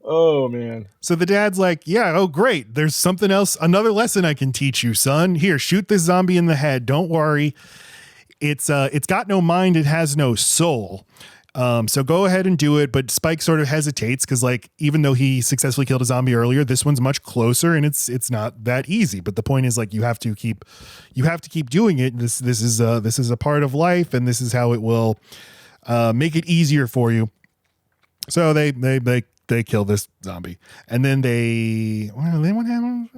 Oh man. So the dad's like, yeah, oh great. There's something else, another lesson I can teach you, son. Here, shoot this zombie in the head. Don't worry. It's got no mind, it has no soul. So go ahead and do it. But Spike sort of hesitates because, like, even though he successfully killed a zombie earlier, this one's much closer and it's not that easy. But the point is, like, you have to keep doing it. This is a part of life, and this is how it will make it easier for you. So they kill this zombie, and then what happens?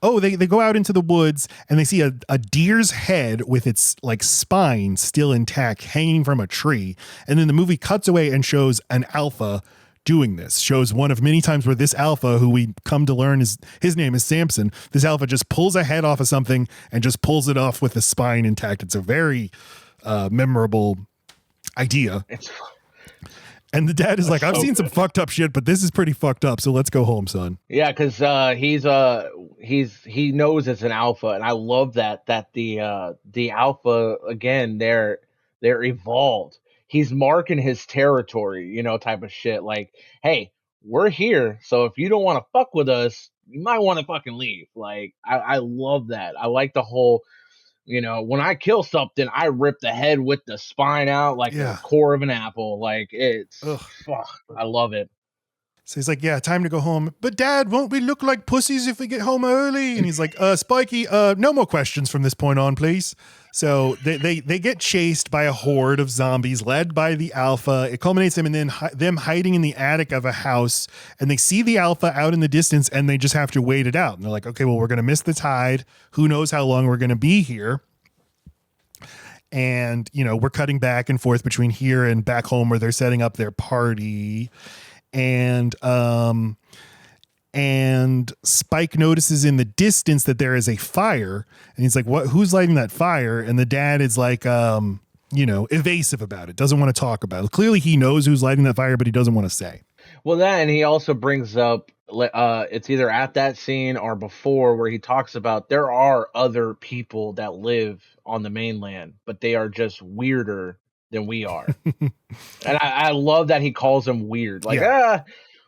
Oh, they go out into the woods and they see a deer's head with its like spine still intact hanging from a tree. And then the movie cuts away and shows an alpha doing this. Shows one of many times where this alpha, who we come to learn his name is Samson, this alpha just pulls a head off of something and just pulls it off with the spine intact. It's a very memorable idea. And the dad is like, I've seen some fucked up shit, but this is pretty fucked up. So let's go home, son. Yeah, because he knows it's an alpha, and I love that the alpha again they're evolved. He's marking his territory, type of shit. Like, hey, we're here, so if you don't want to fuck with us, you might want to fucking leave. Like, I love that. I like the whole. When I kill something, I rip the head with the spine out like the core of an apple. Like, I love it. So he's like, yeah, time to go home. But Dad, won't we look like pussies if we get home early? And he's like, Spiky, no more questions from this point on, please. So they get chased by a horde of zombies led by the alpha. It culminates them them hiding in the attic of a house, and they see the alpha out in the distance, and they just have to wait it out. And they're like, okay, well, we're going to miss the tide. Who knows how long we're going to be here? And, we're cutting back and forth between here and back home where they're setting up their party. And and Spike notices in the distance that there is a fire, and he's like, "What? Who's lighting that fire?" And the dad is like, evasive about it, doesn't want to talk about it. Clearly, he knows who's lighting that fire, but he doesn't want to say. Well, and he also brings up, it's either at that scene or before, where he talks about there are other people that live on the mainland, but they are just weirder than we are. And I love that he calls them weird. Like,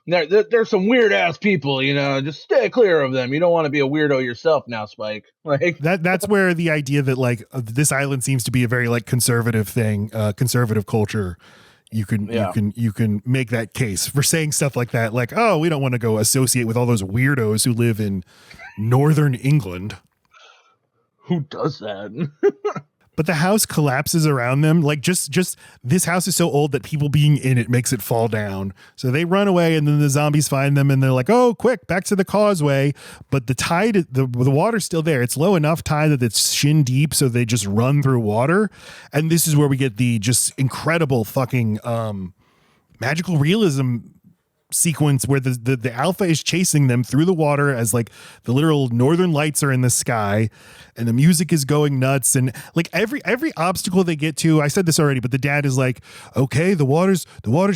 there's some weird ass people, just stay clear of them. You don't want to be a weirdo yourself now, Spike. Like that's where the idea that like this island seems to be a very like conservative thing, conservative culture. You can make that case for saying stuff like that. Like, oh, we don't want to go associate with all those weirdos who live in Northern England. Who does that? But the house collapses around them. Like just this house is so old that people being in it makes it fall down. So they run away, and then the zombies find them, and they're like, "Oh, quick, back to the causeway!" But the tide, the water's still there. It's low enough tide that it's shin deep, so they just run through water. And this is where we get the just incredible fucking magical realism sequence where the alpha is chasing them through the water as like the literal northern lights are in the sky, and the music is going nuts, and like every obstacle they get to, I said this already, but the dad is like, "Okay, the water's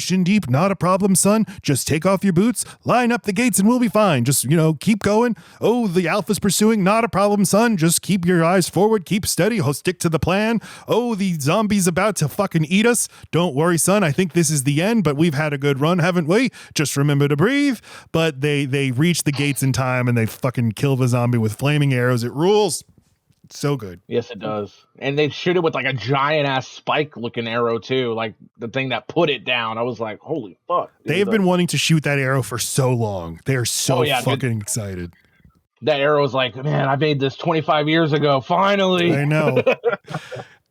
shin deep, not a problem, son. Just take off your boots, line up the gates, and we'll be fine. Just keep going. Oh, the alpha's pursuing, not a problem, son. Just keep your eyes forward, keep steady, stick to the plan. Oh, the zombie's about to fucking eat us. Don't worry, son. I think this is the end, but we've had a good run, haven't we? Just remember to breathe." But they reach the gates in time, and they fucking kill the zombie with flaming arrows. It rules. So good. Yes, it does. And they shoot it with like a giant ass spike looking arrow too, like the thing that put it down. I was like, holy fuck. They have been wanting to shoot that arrow for so long. They are so fucking excited. That arrow is like, man, I made this 25 years ago. Finally. I know.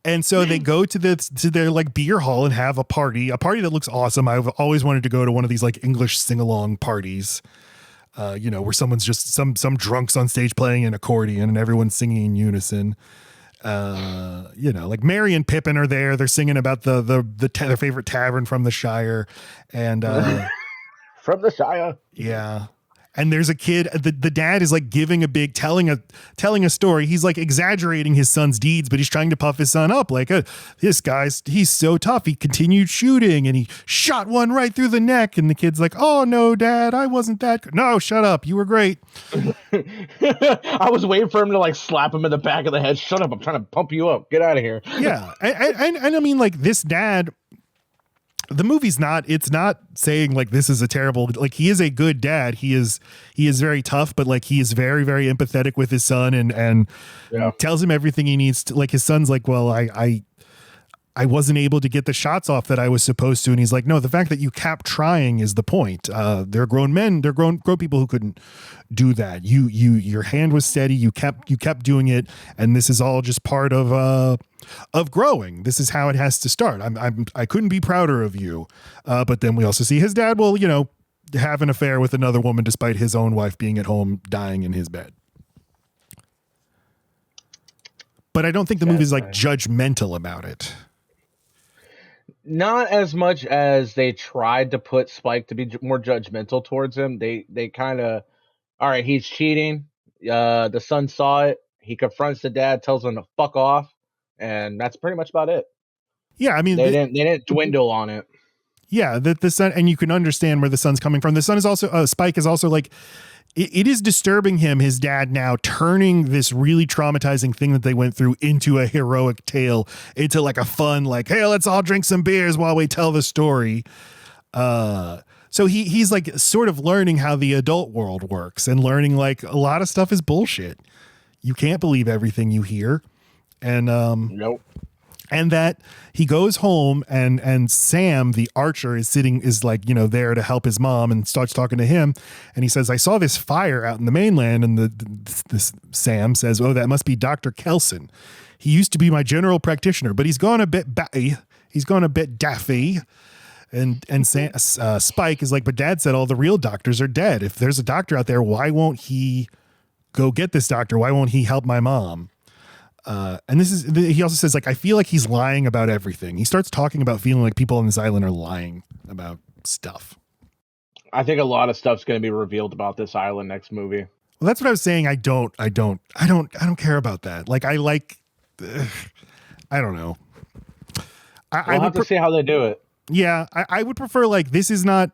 And so they go to their like beer hall and have a party that looks awesome. I've always wanted to go to one of these like English sing-along parties. Where someone's just some drunks on stage playing an accordion and everyone's singing in unison. Like Mary and Pippin are there. They're singing about their favorite tavern from the Shire, and from the Shire. Yeah. And there's a kid, the dad is like giving telling a story. He's like exaggerating his son's deeds, but he's trying to puff his son up. Like, this guy's, he's so tough. He continued shooting and he shot one right through the neck. And the kid's like, "Oh no, Dad, I wasn't that good." "No, shut up. You were great." I was waiting for him to like slap him in the back of the head. "Shut up. I'm trying to pump you up. Get out of here." Yeah. And I mean, like, this dad, the movie's it's not saying like this is a terrible, like, he is a good dad. He is very tough, but like he is very, very empathetic with his son and tells him everything he needs to. Like, his son's like, "Well, I wasn't able to get the shots off that I was supposed to." And he's like, "No, the fact that you kept trying is the point. They're grown men. They're grown people who couldn't do that. Your hand was steady. You kept doing it. And this is all just part of growing. This is how it has to start. I couldn't be prouder of you." But then we also see his dad will, have an affair with another woman despite his own wife being at home dying in his bed. But I don't think the movie's like judgmental about it. Not as much as they tried to put Spike to be more judgmental towards him. They kind of, all right, he's cheating. The son saw it. He confronts the dad, tells him to fuck off, and that's pretty much about it. Yeah, I mean, they didn't dwindle on it. Yeah, the son, and you can understand where the son's coming from. The son is also Spike is also like, it is disturbing him, his dad now turning this really traumatizing thing that they went through into a heroic tale, into like a fun, like, "Hey, let's all drink some beers while we tell the story." So he's like sort of learning how the adult world works and learning like a lot of stuff is bullshit. You can't believe everything you hear. And nope. And that he goes home and Sam, the archer, is like, there to help his mom, and starts talking to him. And he says, "I saw this fire out in the mainland." And this Sam says, "Oh, that must be Dr. Kelson. He used to be my general practitioner, but he's gone a bit batty. He's gone a bit daffy." And Spike is like, "But Dad said all the real doctors are dead. If there's a doctor out there, why won't he go get this doctor? Why won't he help my mom?" And he also says, like, "I feel like he's lying about everything." He starts talking about feeling like people on this island are lying about stuff. I think a lot of stuff's going to be revealed about this island next movie. Well, that's what I was saying. I don't care about that. Like, I don't know. We'll have to see how they do it. Yeah, I would prefer, like, this is not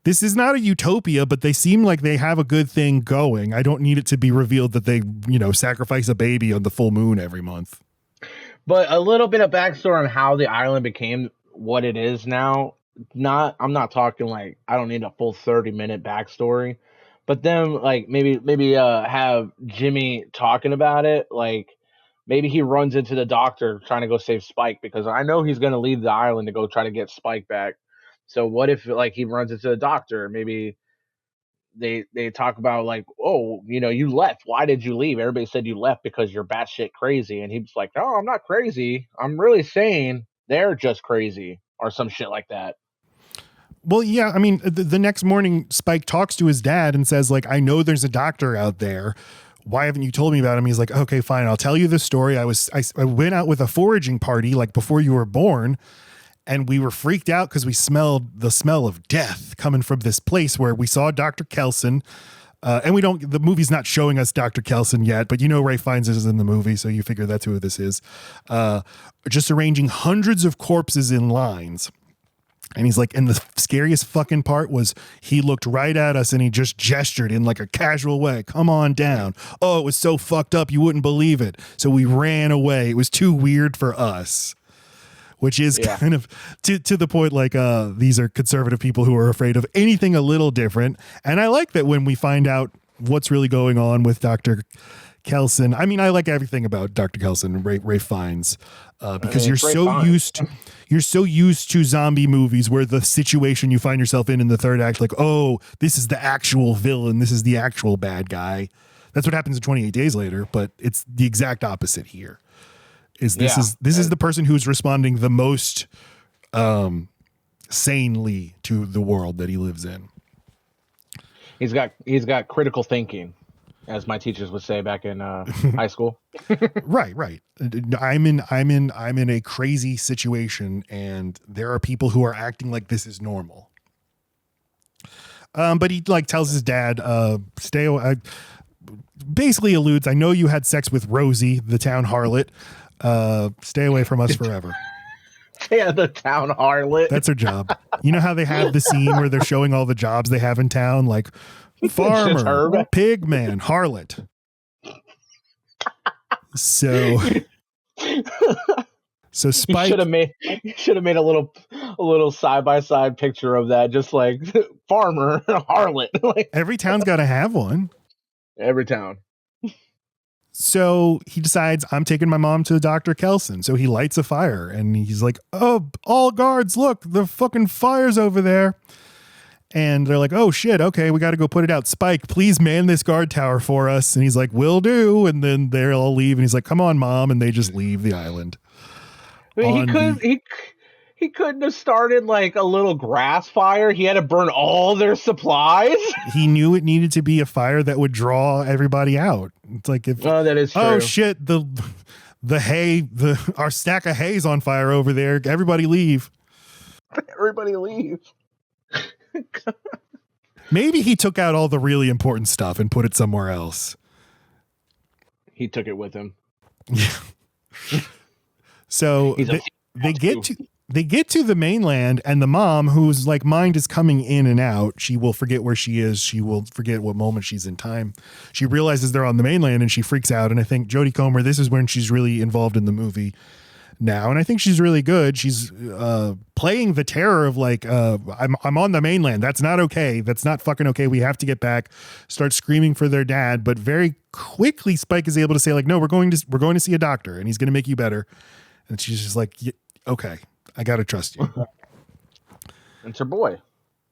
a utopia, but they seem like they have a good thing going. I don't need it to be revealed that they, sacrifice a baby on the full moon every month. But a little bit of backstory on how the island became what it is now. I'm not talking like I don't need a full 30-minute backstory, but then like maybe have Jimmy talking about it. Like maybe he runs into the doctor trying to go save Spike, because I know he's going to leave the island to go try to get Spike back. So what if like he runs into the doctor? Maybe they talk about like, oh, you left. Why did you leave? Everybody said you left because you're batshit crazy, and he's like, no, I'm not crazy. I'm really sane. They're just crazy, or some shit like that. Well, yeah, I mean, the next morning, Spike talks to his dad and says, like, I know there's a doctor out there. Why haven't you told me about him? He's like, okay, fine. I'll tell you the story. I went out with a foraging party like before you were born, and we were freaked out because we smelled the smell of death coming from this place where we saw Dr. Kelson. And the movie's not showing us Dr. Kelson yet, but Ray Fiennes is in the movie, so you figure that's who this is. Just arranging hundreds of corpses in lines. And he's like, and the scariest fucking part was he looked right at us and he just gestured in like a casual way. Come on down. Oh, it was so fucked up. You wouldn't believe it. So we ran away. It was too weird for us, which is kind of to the point. Like, these are conservative people who are afraid of anything a little different. And I like that when we find out what's really going on with Dr. Kelson. I mean, I like everything about Dr. Kelson and Ray Fiennes, because you're so used to zombie movies where the situation you find yourself in the third act, like, oh, this is the actual villain, this is the actual bad guy. That's what happens in 28 Days Later, but it's the exact opposite here. This is the person who's responding the most sanely to the world that he lives in. He's got critical thinking, as my teachers would say back in high school. Right. I'm in a crazy situation, and there are people who are acting like this is normal. But he like tells his dad, stay away. Basically alludes, I know you had sex with Rosie, the town harlot. Stay away from us forever. Yeah, the town harlot. That's her job. You know how they have the scene where they're showing all the jobs they have in town, like farmer, pig man, harlot. So Spike should have made a little side by side picture of that, just like farmer harlot. Like, every town's got to have one. Every town. So he decides, I'm taking my mom to Dr. Kelson. So he lights a fire and he's like, oh, all guards, look, the fucking fire's over there. And they're like, oh shit, okay, we got to go put it out. Spike, please man this guard tower for us. And he's like, will do. And then they'll all leave. And he's like, come on, mom. And they just leave the island. I mean, he couldn't have started like a little grass fire. He had to burn all their supplies. He knew it needed to be a fire that would draw everybody out. It's like, that is true. Oh shit, the hay, our stack of hay's on fire over there. Everybody leave. Everybody leave. Maybe he took out all the really important stuff and put it somewhere else. He took it with him. Yeah. So they get to the mainland, and the mom, whose like mind is coming in and out, she will forget where she is. She will forget what moment she's in time. She realizes they're on the mainland and she freaks out. And I think Jodie Comer, this is when she's really involved in the movie now. And I think she's really good. She's playing the terror of like, I'm on the mainland. That's not okay. That's not fucking okay. We have to get back. Start screaming for their dad. But very quickly, Spike is able to say like, no, we're going to see a doctor and he's going to make you better. And she's just like, okay, I got to trust you. It's her boy.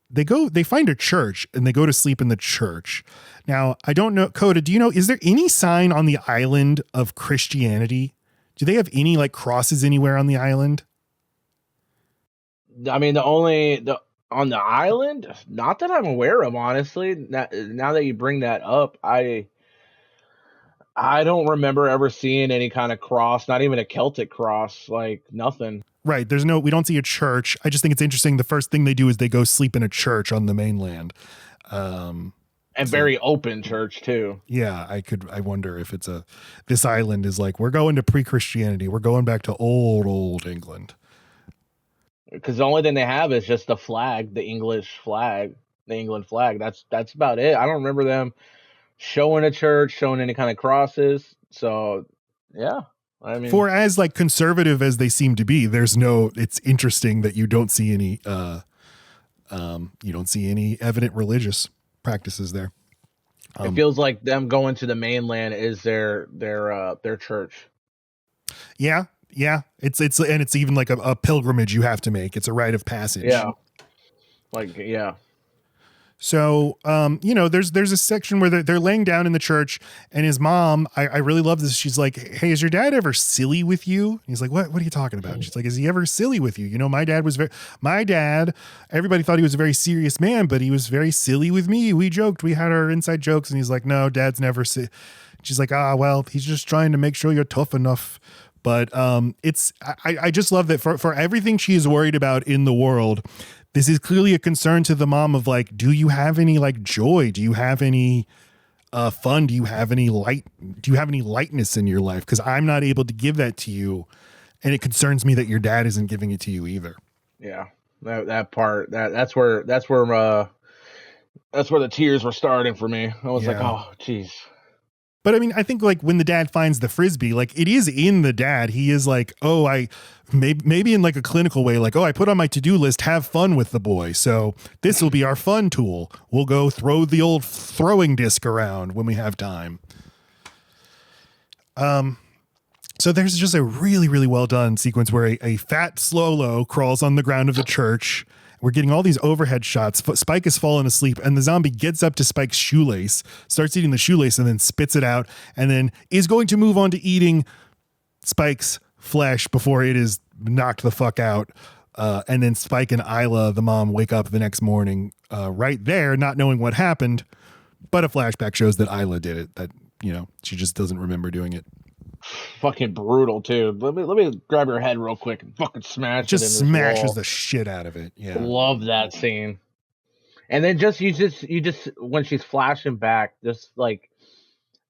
They find a church and they go to sleep in the church. Now, I don't know, Kota, do you know, is there any sign on the island of Christianity? Do they have any like crosses anywhere on the island? I mean, on the island, not that I'm aware of, honestly. Now that you bring that up, I don't remember ever seeing any kind of cross, not even a Celtic cross, like nothing. Right. We don't see a church. I just think it's interesting. The first thing they do is they go sleep in a church on the mainland. And very open church too. Yeah. I wonder if this island is like, we're going to pre-Christianity. We're going back to old England. Because the only thing they have is just the flag, the English flag, the England flag. That's about it. I don't remember them showing a church, showing any kind of crosses. So yeah. I mean, for as like conservative as they seem to be, it's interesting that you don't see any evident religious practices there. It feels like them going to the mainland is their church. Yeah. It's even like a pilgrimage you have to make. It's a rite of passage. Yeah. Like, yeah. So, there's a section where they're laying down in the church, and his mom, I really love this. She's like, "Hey, is your dad ever silly with you?" And he's like, What are you talking about? And she's like, "Is he ever silly with you? My dad, everybody thought he was a very serious man, but he was very silly with me. We joked, we had our inside jokes." And he's like, "No, dad's never She's like, well, he's just trying to make sure you're tough enough." But I just love that for everything she is worried about in the world, this is clearly a concern to the mom of like, do you have any like joy? Do you have any fun? Do you have any lightness in your life? Because I'm not able to give that to you. And it concerns me that your dad isn't giving it to you either. Yeah. That part, that's where the tears were starting for me. I was like, oh, geez. But I mean, I think like when the dad finds the Frisbee, like it is in the dad. He is like, maybe in like a clinical way, like, I put on my to-do list, have fun with the boy. So this will be our fun tool. We'll go throw the old throwing disc around when we have time. So there's just a really, really well done sequence where a fat slow-lo crawls on the ground of the church. We're getting all these overhead shots. Spike has fallen asleep, and the zombie gets up to Spike's shoelace, starts eating the shoelace, and then spits it out, and then is going to move on to eating Spike's flesh before it is knocked the fuck out. And then Spike and Isla, the mom, wake up the next morning right there, not knowing what happened. But a flashback shows that Isla did it, that, she just doesn't remember doing it. Fucking brutal too. Let me grab your head real quick and fucking smash it. Just smashes the shit out of it. Yeah, love that scene. And then you just when she's flashing back, just like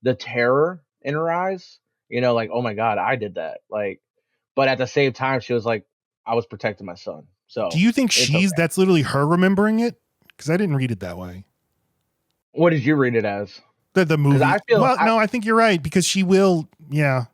the terror in her eyes, like, oh my god, I did that. Like, but at the same time, she was like, I was protecting my son. So do you think that's literally her remembering it? Because I didn't read it that way. What did you read it as? The movie. I think you're right, because she will. Yeah.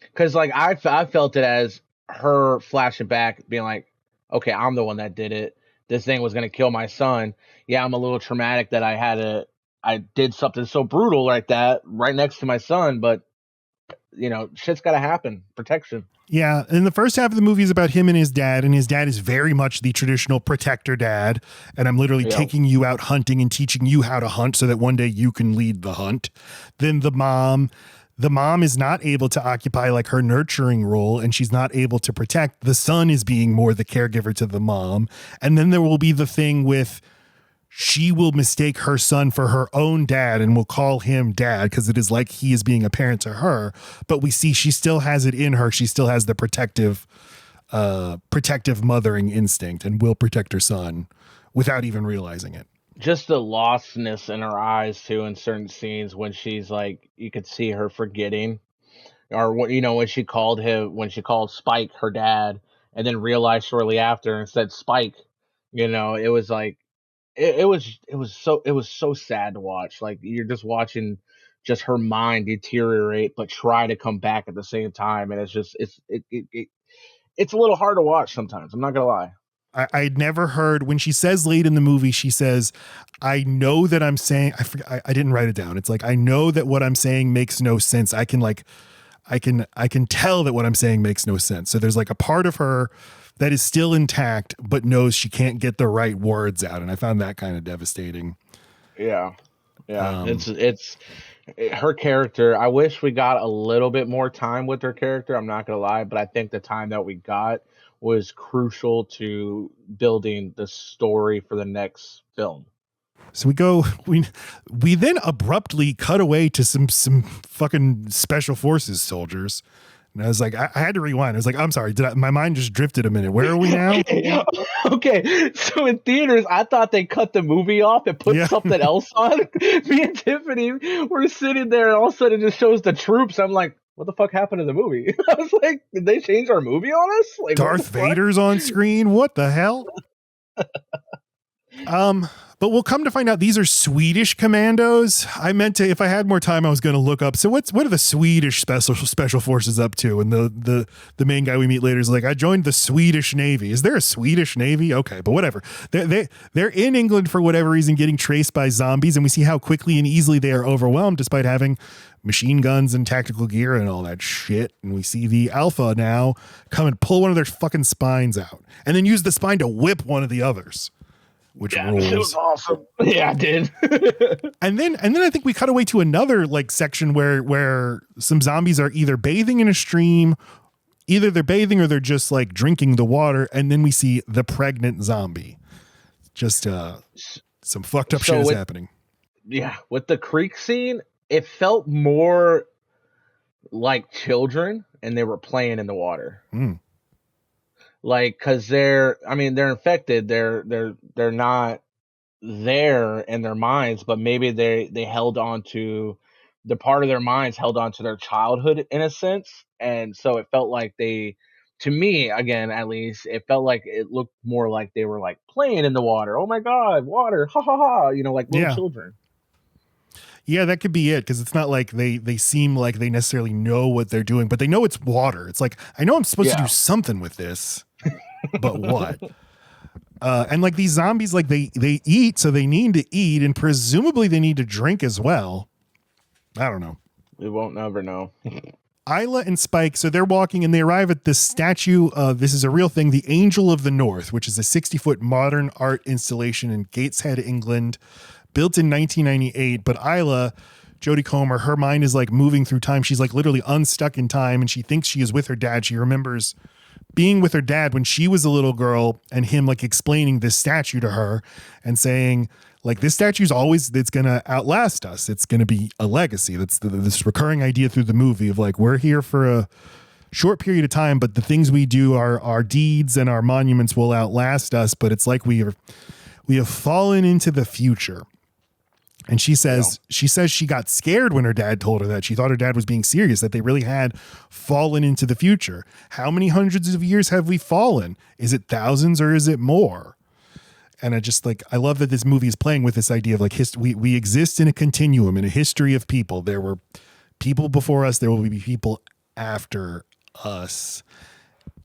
Because like I felt it as her flashing back, being like, okay, I'm the one that did it. This thing was gonna kill my son. Yeah, I'm a little traumatic that I did something so brutal like that right next to my son, but shit's gotta happen. Protection. Yeah, and the first half of the movie is about him and his dad is very much the traditional protector dad, and I'm literally taking you out hunting and teaching you how to hunt so that one day you can lead the hunt. Then the mom is not able to occupy like her nurturing role, and she's not able to protect. The son is being more the caregiver to the mom, and then there will be the thing with she will mistake her son for her own dad and will call him dad because it is like he is being a parent to her. But we see she still has it in her. She still has the protective mothering instinct and will protect her son without even realizing it. Just the lostness in her eyes too in certain scenes when she's like, you could see her forgetting, or when she called Spike her dad and then realized shortly after and said Spike. It was like. It was so sad to watch. Like, you're just watching just her mind deteriorate, but try to come back at the same time, and it's a little hard to watch sometimes. I'm not gonna lie. I'd never heard when she says late in the movie, she says, I know that I'm saying, I didn't write it down. It's like, I know that what I'm saying makes no sense. I can tell that what I'm saying makes no sense. So there's like a part of her that is still intact, but knows she can't get the right words out. And I found that kind of devastating. Yeah. Yeah. It's her character. I wish we got a little bit more time with her character. I'm not going to lie, but I think the time that we got was crucial to building the story for the next film. So we then abruptly cut away to some fucking special forces soldiers. And I was like, I had to rewind. I was like, I'm sorry, my mind just drifted a minute. Where are we now? Okay, so in theaters, I thought they cut the movie off and put something else on. Me and Tiffany were sitting there, and all of a sudden it just shows the troops. I'm like, what the fuck happened to the movie? I was like, did they change our movie on us? Like, Darth Vader's on screen. What the hell? But we'll come to find out these are Swedish commandos. I meant to, if I had more time, I was going to look up. So what are the Swedish special forces up to? And the main guy we meet later is like, I joined the Swedish Navy. Is there a Swedish Navy? Okay, but whatever. They're in England for whatever reason, getting traced by zombies, and we see how quickly and easily they are overwhelmed, despite having machine guns and tactical gear and all that shit. And we see the Alpha now come and pull one of their fucking spines out, and then use the spine to whip one of the others. Which rules. It was awesome. Yeah, I did. and then I think we cut away to another like section where some zombies are either bathing in a stream, either they're bathing or they're just like drinking the water, and then we see the pregnant zombie. Just some fucked up shit is happening. Yeah, with the creek scene, it felt more like children and they were playing in the water. Like, cause they're infected. They're not there in their minds, but maybe they held on to the part of their minds held on to their childhood in a sense. And so it felt like to me, again, at least, it felt like it looked more like they were like playing in the water. Oh my God, water. Ha ha ha. Like little children. Yeah, that could be it, because it's not like they seem like they necessarily know what they're doing, but they know it's water. It's like, I know I'm supposed to do something with this, but what? And like these zombies, like they eat, so they need to eat, and presumably they need to drink as well. I don't know. We won't never know. Isla and Spike, so they're walking and they arrive at this statue. This is a real thing, the Angel of the North, which is a 60-foot modern art installation in Gateshead, England. Built in 1998, but Isla, Jodie Comer, her mind is like moving through time. She's like literally unstuck in time, and she thinks she is with her dad. She remembers being with her dad when she was a little girl, and him like explaining this statue to her and saying like, this statue's it's going to outlast us. It's going to be a legacy. That's this recurring idea through the movie of like, we're here for a short period of time, but the things we do, our deeds and our monuments will outlast us. But it's like we have fallen into the future. And she says she got scared when her dad told her that. She thought her dad was being serious, that they really had fallen into the future. How many hundreds of years have we fallen? Is it thousands or is it more? And I love that this movie is playing with this idea of like we exist in a continuum, in a history of people. There were people before us. There will be people after us.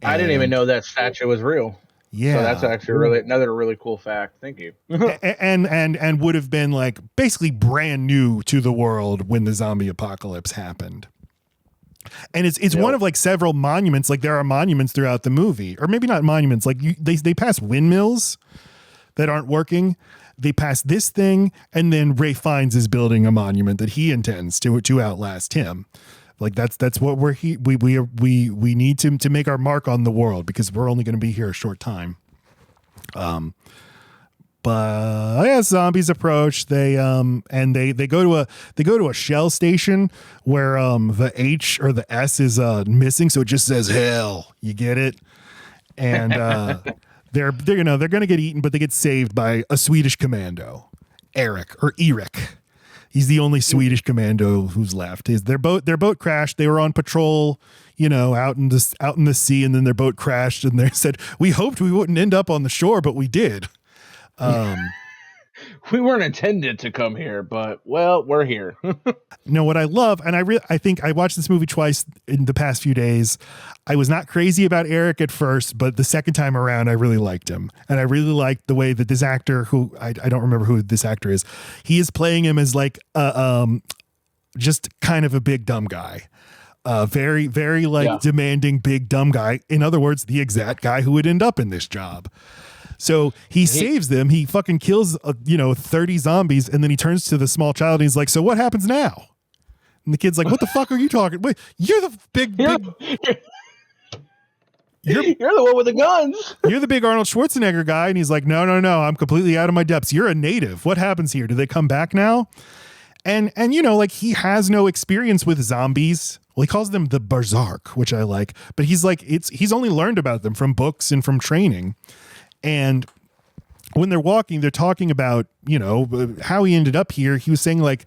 I didn't even know that statue was real. Yeah, so that's actually another really cool fact. Thank you. and would have been like basically brand new to the world when the zombie apocalypse happened. And it's one of like several monuments. Like there are monuments throughout the movie, or maybe not monuments. Like they pass windmills that aren't working. They pass this thing, and then Ray Fiennes is building a monument that he intends to outlast him. Like that's what we need to make our mark on the world, because we're only going to be here a short time. But yeah, zombies approach. They go to a shell station where the H or the S is missing, so it just says hell. You get it? And they're going to get eaten, but they get saved by a Swedish commando, Erik. He's the only Swedish commando who's left. Their boat crashed. They were on patrol, out in the sea, and then their boat crashed. And they said, "We hoped we wouldn't end up on the shore, but we did." We weren't intended to come here, but well, we're here. No, what I love, and I think I watched this movie twice in the past few days. I was not crazy about Erik at first, but the second time around, I really liked him. And I really liked the way that this actor, who I don't remember who this actor is, he is playing him as like, just kind of a big dumb guy. Very, very demanding big dumb guy. In other words, the exact guy who would end up in this job. So he saves them. He fucking kills, 30 zombies. And then he turns to the small child and he's like, "So what happens now?" And the kid's like, "What the fuck are you talking? Wait, you're the big. You're the one with the guns. You're the big Arnold Schwarzenegger guy." And he's like, No, I'm completely out of my depths. You're a native. What happens here? Do they come back now? And he has no experience with zombies Well, he calls them the Berserk, which I like, but he's like, he's only learned about them from books and from training. And when they're walking, they're talking about, how he ended up here. He was saying like,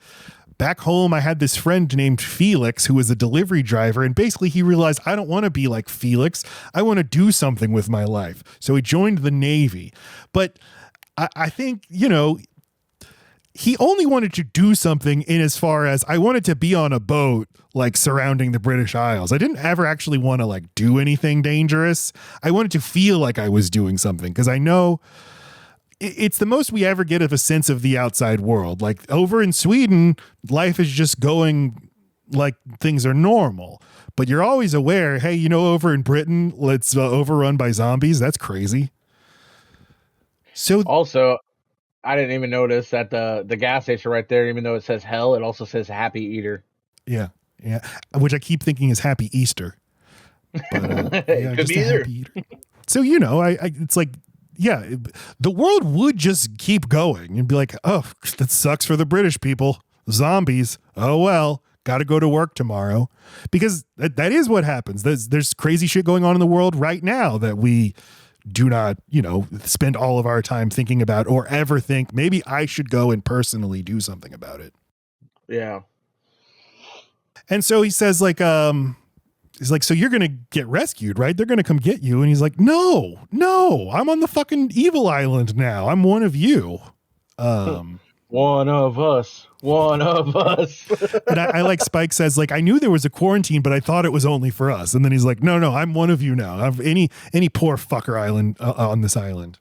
back home, I had this friend named Felix who was a delivery driver. And basically he realized, I don't want to be like Felix. I want to do something with my life. So he joined the Navy. But I think, he only wanted to do something in as far as I wanted to be on a boat, like surrounding the British Isles. I didn't ever actually want to like do anything dangerous. I wanted to feel like I was doing something because I know it's the most we ever get of a sense of the outside world. Like over in Sweden, life is just going like things are normal, but you're always aware, hey, over in Britain, it's overrun by zombies. That's crazy. So also, I didn't even notice that the gas station right there, even though it says hell, it also says Happy Eater. Yeah. Which I keep thinking is Happy Easter. But, it could be either. Happy Eater. So, it's like, yeah, the world would just keep going and be like, oh, that sucks for the British people. Zombies. Oh, well, got to go to work tomorrow. Because that is what happens. There's crazy shit going on in the world right now that we do not, spend all of our time thinking about or ever think maybe I should go and personally do something about it. Yeah. And so he says like, he's like, so you're going to get rescued, right? They're going to come get you. And he's like, no, I'm on the fucking evil island now. I'm one of you. One of us. And I like Spike says like, I knew there was a quarantine, but I thought it was only for us. And then he's like, no, I'm one of you now. I've any poor fucker island on this island.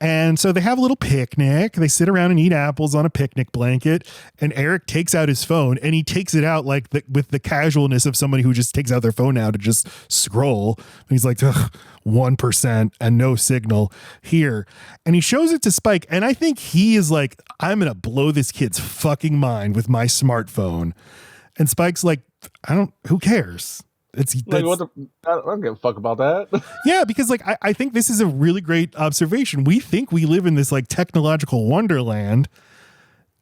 And so they have a little picnic. They sit around and eat apples on a picnic blanket. And Eric takes out his phone and he takes it out like with the casualness of somebody who just takes out their phone now to just scroll. And he's like, 1% and no signal here. And he shows it to Spike. And I think he is like, I'm going to blow this kid's fucking mind with my smartphone. And Spike's like, who cares? I don't give a fuck about that. Yeah, because like I think this is a really great observation. We think we live in this like technological wonderland.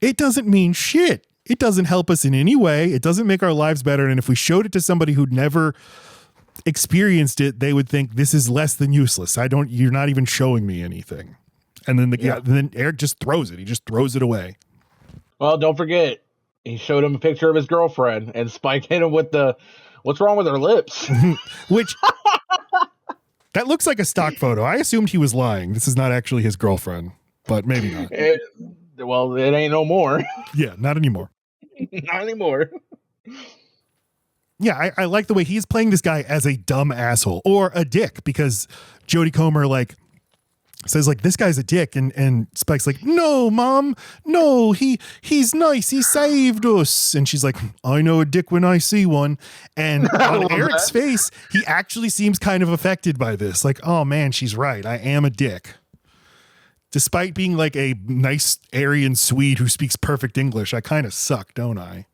It doesn't mean shit. It doesn't help us in any way. It doesn't make our lives better. And if we showed it to somebody who'd never experienced it, they would think this is less than useless. You're not even showing me anything. And then then Eric just throws it. He just throws it away. Well, don't forget, he showed him a picture of his girlfriend and Spike hit him with the, what's wrong with her lips? Which that looks like a stock photo. I assumed he was lying. This is not actually his girlfriend, but maybe not. It ain't no more. Yeah, not anymore. Not anymore. Yeah, I like the way he's playing this guy as a dumb asshole or a dick, because Jodie Comer like says like, this guy's a dick, and Spike's like, no, Mom, no, he's nice, he saved us. And she's like, I know a dick when I see one. And on Eric's face, he actually seems kind of affected by this. Like, oh man, she's right, I am a dick. Despite being like a nice Aryan Swede who speaks perfect English, I kind of suck, don't I?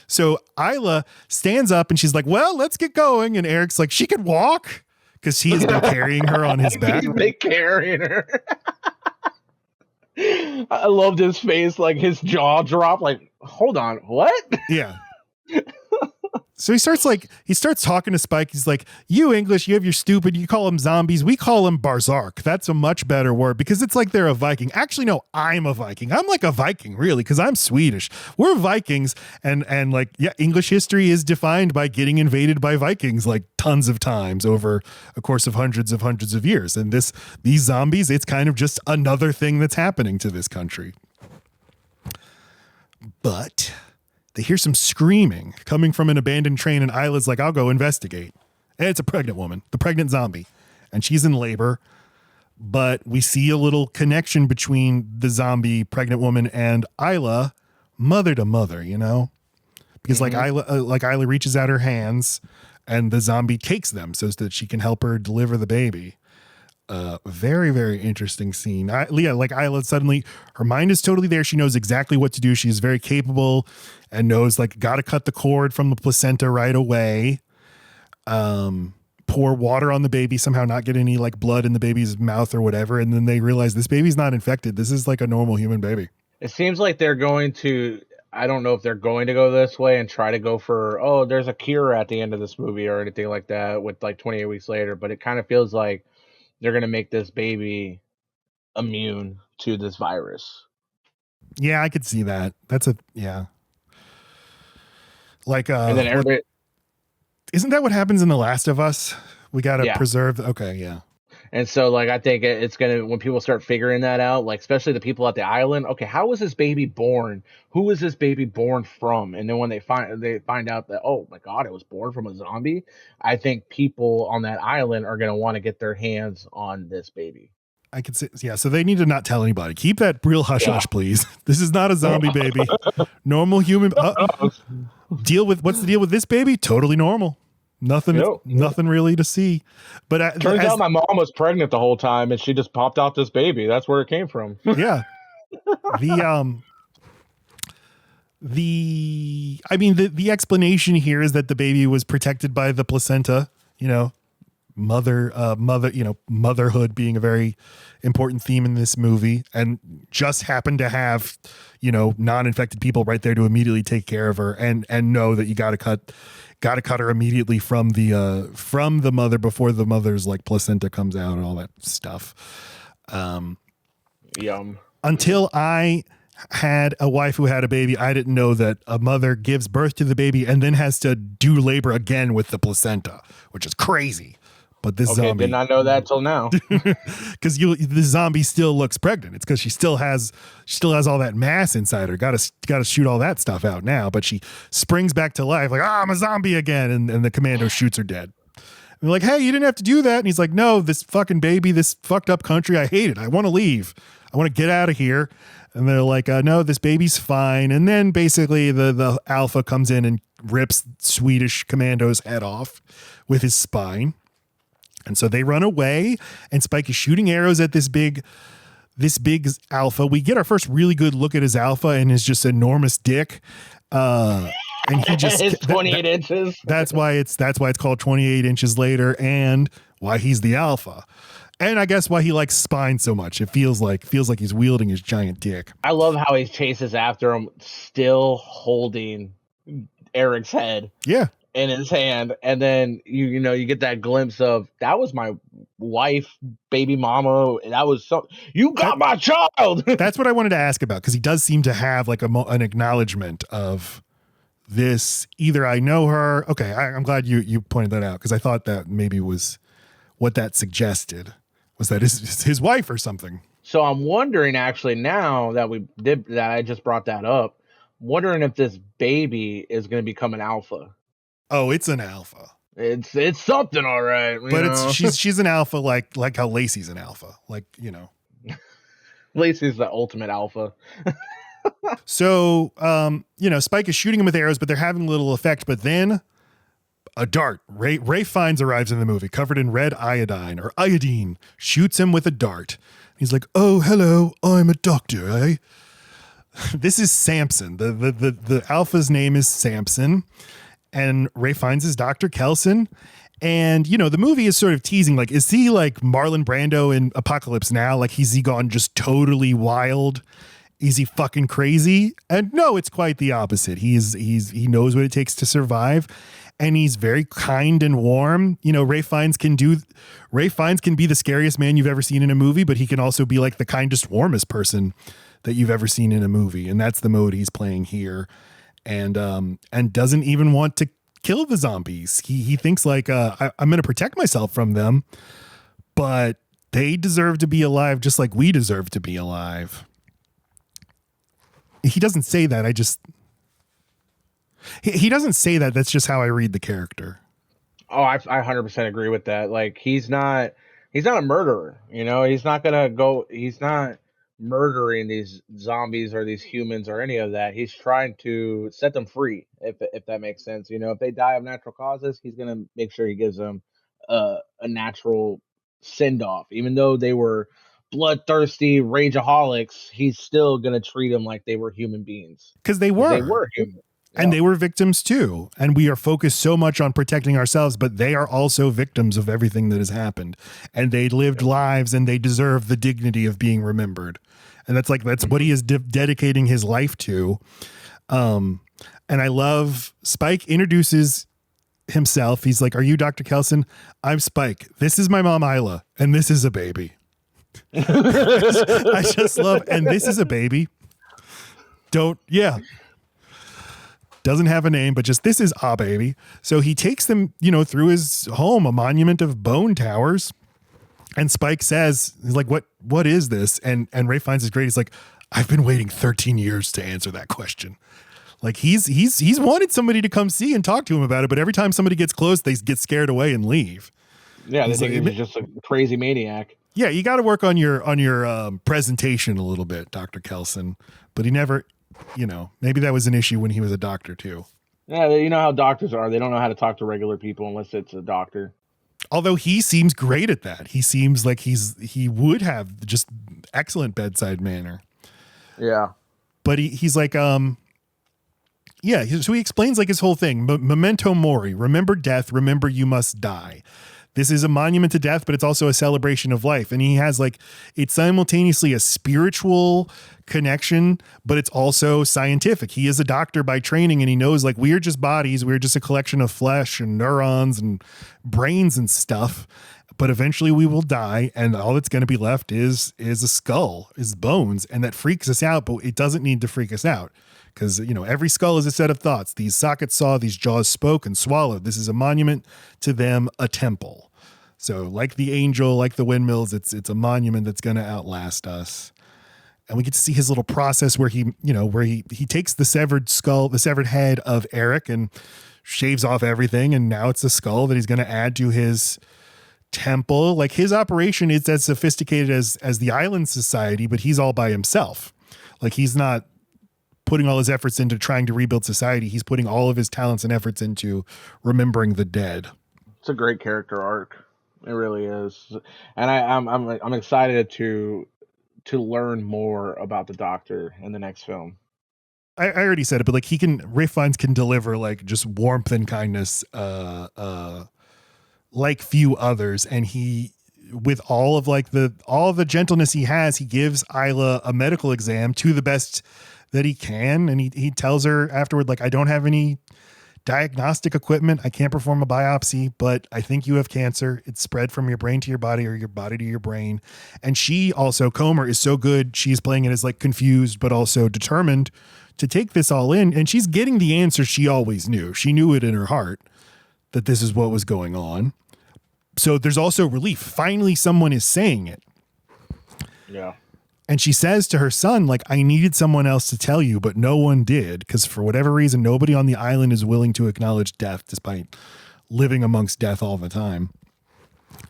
So Isla stands up and she's like, well, let's get going. And Eric's like, she can walk, because he has been carrying her on his back. He's been carrying her. I loved his face, like his jaw dropped. Like, hold on, what? Yeah. So he starts talking to Spike. He's like, you English, you have your stupid, you call them zombies. We call them Barzark. That's a much better word, because it's like they're a Viking. Actually, no, I'm a Viking. I'm like a Viking, really, because I'm Swedish. We're Vikings. And like, yeah, English history is defined by getting invaded by Vikings like tons of times over a course of hundreds of years. And these zombies, it's kind of just another thing that's happening to this country. But they hear some screaming coming from an abandoned train, and Isla's like, I'll go investigate. And it's a pregnant woman, the pregnant zombie, and she's in labor. But we see a little connection between the zombie pregnant woman and Isla, mother to mother, because like Isla reaches out her hands and the zombie takes them so that she can help her deliver the baby. Very, very interesting scene. Like Isla, suddenly her mind is totally there. She knows exactly what to do. She's very capable and knows like, got to cut the cord from the placenta right away. Pour water on the baby, somehow not get any like blood in the baby's mouth or whatever. And then they realize this baby's not infected. This is like a normal human baby. It seems like they're going to I don't know if they're going to go this way and try to go for, oh, there's a cure at the end of this movie or anything like that with like 28 weeks later, but it kind of feels like they're going to make this baby immune to this virus. Yeah, I could see that. Yeah. Like, And then everybody, isn't that what happens in The Last of Us? We got to preserve. Okay. Yeah. and so like I think it's gonna, when people start figuring that out, like especially the people at the island. Okay, how was this baby born? Who was this baby born from? And then when they find out that, oh my god, it was born from a zombie. I think people on that island are gonna want to get their hands on this baby. I could say, yeah. So they need to not tell anybody. Keep that real hush hush, please. This is not a zombie baby. Normal human. What's the deal with this baby? Totally normal. Nothing really to see. But turns out my mom was pregnant the whole time, and she just popped out this baby. That's where it came from. Yeah. The explanation here is that the baby was protected by the placenta. Motherhood being a very important theme in this movie, and just happened to have, non-infected people right there to immediately take care of her and know that you got to cut her immediately from the mother before the mother's like placenta comes out and all that stuff. Yum. Until I had a wife who had a baby, I didn't know that a mother gives birth to the baby and then has to do labor again with the placenta, which is crazy. But this zombie did not know that till now. Because the zombie still looks pregnant. It's because she still has all that mass inside her. Got to shoot all that stuff out now. But she springs back to life like, I'm a zombie again, and the commando shoots her dead. And they're like, hey, you didn't have to do that. And he's like, no, this fucking baby, this fucked up country, I hate it. I want to leave. I want to get out of here. And they're like, no, this baby's fine. And then basically the alpha comes in and rips Swedish commando's head off with his spine. And so they run away, and Spike is shooting arrows at this big alpha. We get our first really good look at his alpha and his just enormous dick. And he just it's 28 inches. That's why it's called 28 inches later, and why he's the alpha. And I guess why he likes spine so much. It feels like he's wielding his giant dick. I love how he chases after him, still holding Eric's head. Yeah. In his hand, and then you get that glimpse of, that was my wife, baby mama. That was you got my child. That's what I wanted to ask about, because he does seem to have like an acknowledgement of this. Either I know her. Okay, I'm glad you pointed that out, because I thought that maybe was what that suggested, was that his wife or something. So I'm wondering, actually, now that I just brought that up, wondering if this baby is going to become an alpha. Oh, it's an alpha. It's something, all right. But she's an alpha, like how Lacey's an alpha, Lacey's the ultimate alpha. So, Spike is shooting him with arrows, but they're having little effect. But then a dart. Ray Fiennes arrives in the movie, covered in red iodine, shoots him with a dart. He's like, "Oh, hello, I'm a doctor, eh?" This is Samson. The alpha's name is Samson. And Ray Fiennes is Dr. Kelson. And, the movie is sort of teasing, like, is he like Marlon Brando in Apocalypse Now? Like, he gone just totally wild? Is he fucking crazy? And no, it's quite the opposite. He knows what it takes to survive. And he's very kind and warm. Ray Fiennes can be the scariest man you've ever seen in a movie, but he can also be like the kindest, warmest person that you've ever seen in a movie. And that's the mode he's playing here. And doesn't even want to kill the zombies. He thinks like, I'm going to protect myself from them, but they deserve to be alive just like we deserve to be alive. He doesn't say that. He doesn't say that. That's just how I read the character. Oh, I 100% agree with that. Like, he's not a murderer. He's not murdering these zombies or these humans or any of that. He's trying to set them free, if that makes sense. If they die of natural causes, he's gonna make sure he gives them a natural send off. Even though they were bloodthirsty rageaholics, he's still gonna treat them like they were human beings, because they were human. And they were victims too. And we are focused so much on protecting ourselves, but they are also victims of everything that has happened. And they lived lives, and they deserve the dignity of being remembered. And that's what he is dedicating his life to. And I love Spike introduces himself. He's like, "Are you Dr. Kelson? I'm Spike. This is my mom, Isla, and this is a baby." I just love, and this is a baby. Doesn't have a name, but just this is a baby. So he takes them, through his home, a monument of bone towers. And Spike says, he's like, what is this? And Ray finds it great. He's like, I've been waiting 13 years to answer that question. Like he's wanted somebody to come see and talk to him about it, but every time somebody gets close, they get scared away and leave. Yeah, they think he's just a crazy maniac. Yeah, you got to work on your presentation a little bit, Dr. Kelson. But he never, maybe that was an issue when he was a doctor too. Yeah, you know how doctors are. They don't know how to talk to regular people unless it's a doctor. Although he seems great at that. He seems like he would have just excellent bedside manner. Yeah. But he's like, so he explains like his whole thing. Memento mori, remember death, remember you must die. This is a monument to death, but it's also a celebration of life. And he has like, it's simultaneously a spiritual connection, but it's also scientific. He is a doctor by training, and he knows like we are just bodies. We're just a collection of flesh and neurons and brains and stuff. But eventually we will die, and all that's going to be left is a skull, is bones. And that freaks us out, but it doesn't need to freak us out. Because, every skull is a set of thoughts. These sockets saw, these jaws spoke and swallowed. This is a monument to them, a temple. So like the angel, like the windmills, it's a monument that's going to outlast us. And we get to see his little process where he takes the severed skull, the severed head of Eric, and shaves off everything. And now it's a skull that he's going to add to his temple. Like his operation is as sophisticated as the island society, but he's all by himself. Like he's not putting all his efforts into trying to rebuild society. He's putting all of his talents and efforts into remembering the dead. It's a great character arc. It really is. And I'm excited to learn more about the Doctor in the next film. I already said it, but like Ray Fiennes can deliver like just warmth and kindness like few others. And he, with all of the gentleness he has, he gives Isla a medical exam to the best that he can. And he tells her afterward, like, I don't have any diagnostic equipment. I can't perform a biopsy, but I think you have cancer. It's spread from your brain to your body or your body to your brain. And she also, Comer, is so good. She's playing it as like confused, but also determined to take this all in. And she's getting the answer she always knew. She knew it in her heart that this is what was going on. So there's also relief. Finally, someone is saying it. Yeah. And she says to her son, like, I needed someone else to tell you, but no one did. Because for whatever reason, nobody on the island is willing to acknowledge death despite living amongst death all the time.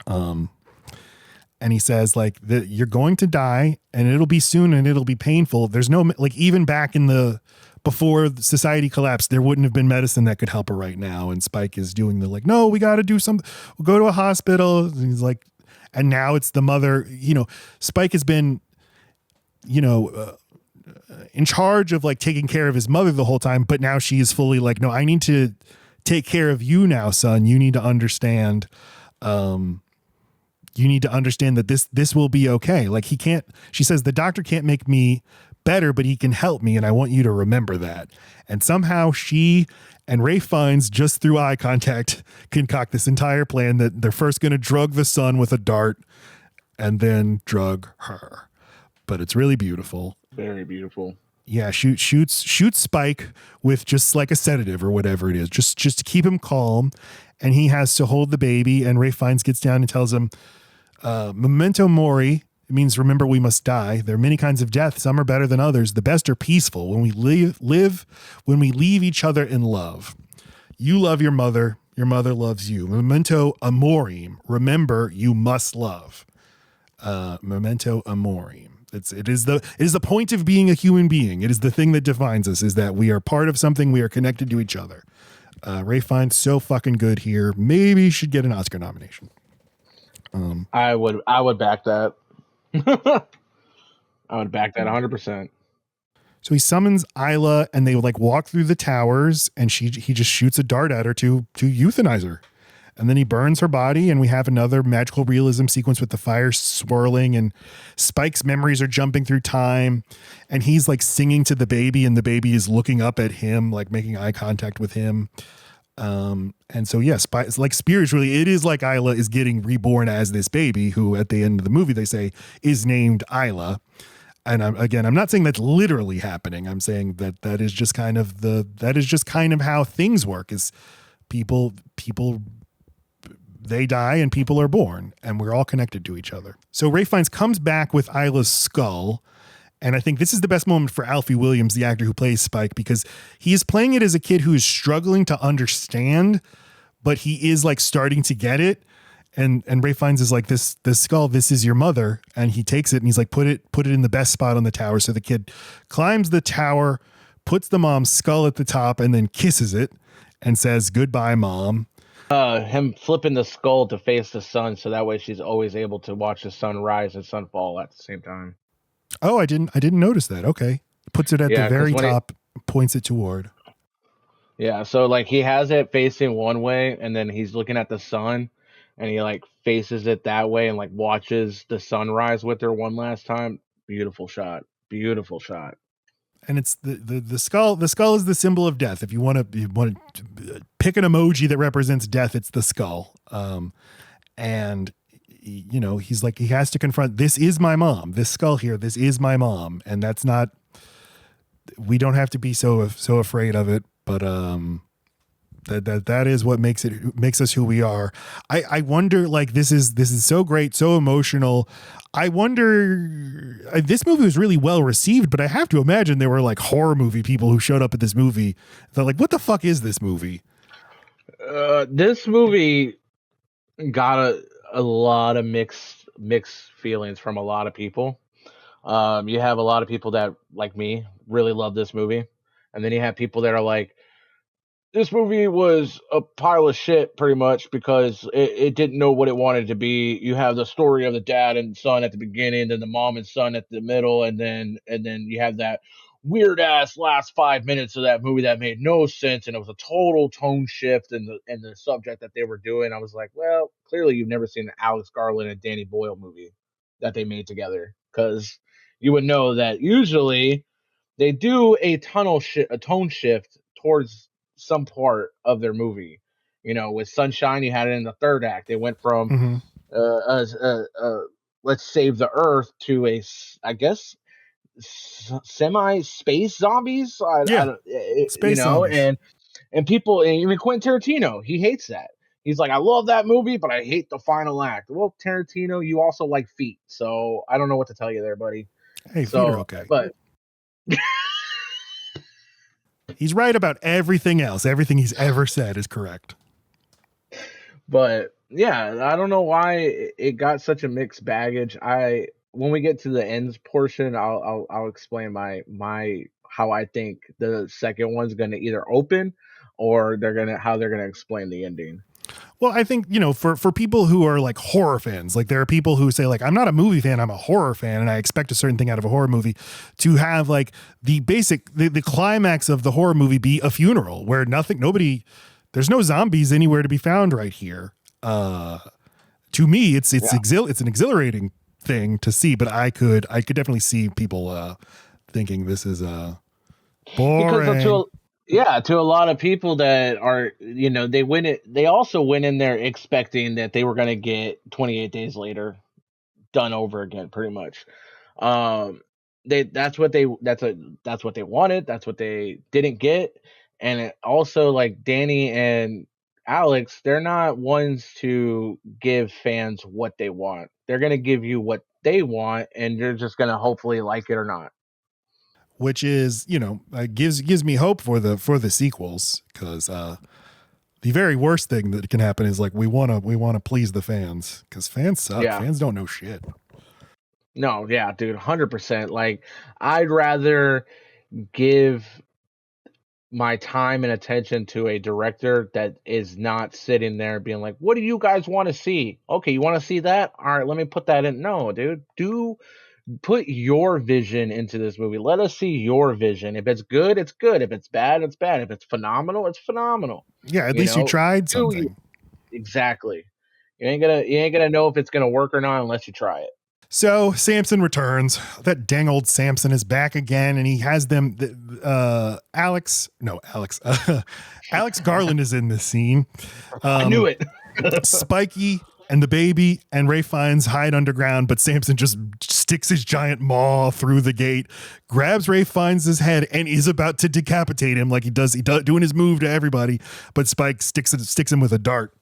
And he says, like, you're going to die and it'll be soon and it'll be painful. There's no, like, even back in before society collapsed, there wouldn't have been medicine that could help her right now. And Spike is doing no, we got to do something. We'll go to a hospital. And he's like, and now it's the mother, Spike has been, in charge of like taking care of his mother the whole time, but now she is fully like, no, I need to take care of you now, son. You need to understand, that this will be okay. Like she says, the doctor can't make me better, but he can help me. And I want you to remember that. And somehow she and Ray Fiennes, just through eye contact, concoct this entire plan that they're first going to drug the son with a dart and then drug her. But it's really beautiful. Very beautiful. Yeah, shoots Spike with just like a sedative or whatever it is, just to keep him calm. And he has to hold the baby. And Ray Fiennes gets down and tells him, memento mori, it means remember we must die. There are many kinds of death. Some are better than others. The best are peaceful. When we when we leave each other in love. You love your mother loves you. Memento amorim, remember you must love. Memento amorim. It is the point of being a human being. It is the thing that defines us, is that we are part of something. We are connected to each other. Ray Fiennes so fucking good here. Maybe he should get an Oscar nomination. I would back that. I would back that 100%. So he summons Isla and they like walk through the towers and he just shoots a dart at her to euthanize her. And then he burns her body, and we have another magical realism sequence with the fire swirling, and Spike's memories are jumping through time, and he's like singing to the baby, and the baby is looking up at him, like making eye contact with him. And so, yes, like spiritually, it is like Isla is getting reborn as this baby who at the end of the movie, they say is named Isla. And I'm not saying that's literally happening. I'm saying that is just kind of how things work is people, they die and people are born, and we're all connected to each other. So Ralph Fiennes comes back with Isla's skull. And I think this is the best moment for Alfie Williams, the actor who plays Spike, because he is playing it as a kid who is struggling to understand, but he is like starting to get it. And Ralph Fiennes is like, this skull, this is your mother. And he takes it and he's like, put it in the best spot on the tower. So the kid climbs the tower, puts the mom's skull at the top, and then kisses it and says, "Goodbye, Mom." Him flipping the skull to face the sun, so that way she's always able to watch the sun rise and sun fall at the same time. Oh, I didn't notice that. Okay. Puts it at the very top, points it toward. Yeah, so like he has it facing one way, and then he's looking at the sun, and he like faces it that way and like watches the sunrise with her one last time. Beautiful shot. Beautiful shot. And it's the skull. The skull is the symbol of death. If you want to pick an emoji that represents death, it's the skull. And you know, he's like, he has to confront, this is my mom. This skull here, this is my mom, and that's not. We don't have to be so afraid of it, but that is what makes us who we are. I wonder, like, this is so great, so emotional. I wonder, this movie was really well received, but I have to imagine there were like horror movie people who showed up at this movie. They're like, what the fuck is this movie? This movie got a lot of mixed feelings from a lot of people. You have a lot of people that, like me, really love this movie. And then you have people that are like, this movie was a pile of shit pretty much because it didn't know what it wanted to be. You have the story of the dad and son at the beginning, then the mom and son at the middle, and then you have that weird ass last 5 minutes of that movie that made no sense, and it was a total tone shift in the subject that they were doing. I was like, well, clearly you've never seen the Alex Garland and Danny Boyle movie that they made together, because you would know that usually they do a tone shift towards some part of their movie. You know, with Sunshine, you had it in the third act. They went from let's save the Earth to I guess semi space zombies. Space zombies. And people, and even Quentin Tarantino, he hates that. He's like, I love that movie, but I hate the final act. Well, Tarantino, you also like feet, so I don't know what to tell you there, buddy. Hey, feet are okay, but. He's right about everything else. Everything he's ever said is correct. But yeah, I don't know why it got such a mixed baggage. When we get to the ends portion, I'll explain my how I think the second one's going to either open or how they're going to explain the ending. Well, I think, you know, for people who are like horror fans, like there are people who say like, I'm not a movie fan, I'm a horror fan, and I expect a certain thing out of a horror movie, to have like the climax of the horror movie be a funeral where there's no zombies anywhere to be found right here. To me, it's an exhilarating thing to see, but I could definitely see people thinking this is boring. To a lot of people that are, you know, they also went in there expecting that they were going to get 28 Days Later done over again, pretty much. That's what they wanted. That's what they didn't get. And it also, like, Danny and Alex, they're not ones to give fans what they want. They're going to give you what they want, and you're just going to hopefully like it or not. Which is, you know, gives me hope for the sequels, because the very worst thing that can happen is like we want to please the fans, because fans suck. Yeah. Fans don't know shit. No, yeah, dude, 100%. Like, I'd rather give my time and attention to a director that is not sitting there being like, what do you guys want to see? Okay, you want to see that? All right, let me put that in. No, dude, put your vision into this movie. Let us see your vision. If it's good, it's good. If it's bad, it's bad. If it's phenomenal, it's phenomenal. Yeah, at least you tried something. Exactly. You ain't gonna know if it's gonna work or not unless you try it. So Samson returns. That dang old Samson is back again, and he has them. Alex, no, Alex, Alex Garland is in this scene. I knew it. Spiky and the baby and Ray Fiennes hide underground, but Samson just sticks his giant maw through the gate, grabs Ray Fiennes' head, and is about to decapitate him like he does doing his move to everybody. But Spike sticks him with a dart.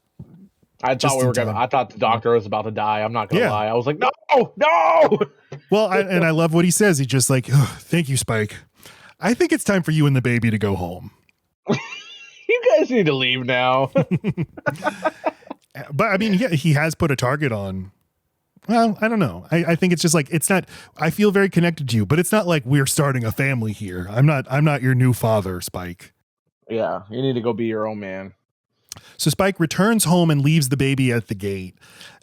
I thought the doctor was about to die. I'm not gonna lie. I was like, no. Well, I love what he says. He's just like, oh, thank you, Spike. I think it's time for you and the baby to go home. You guys need to leave now. But I mean, he has put a target on. Well, I don't know. I think it's just like, it's not, I feel very connected to you, but it's not like we're starting a family here. I'm not your new father, Spike. Yeah, you need to go be your own man. So Spike returns home and leaves the baby at the gate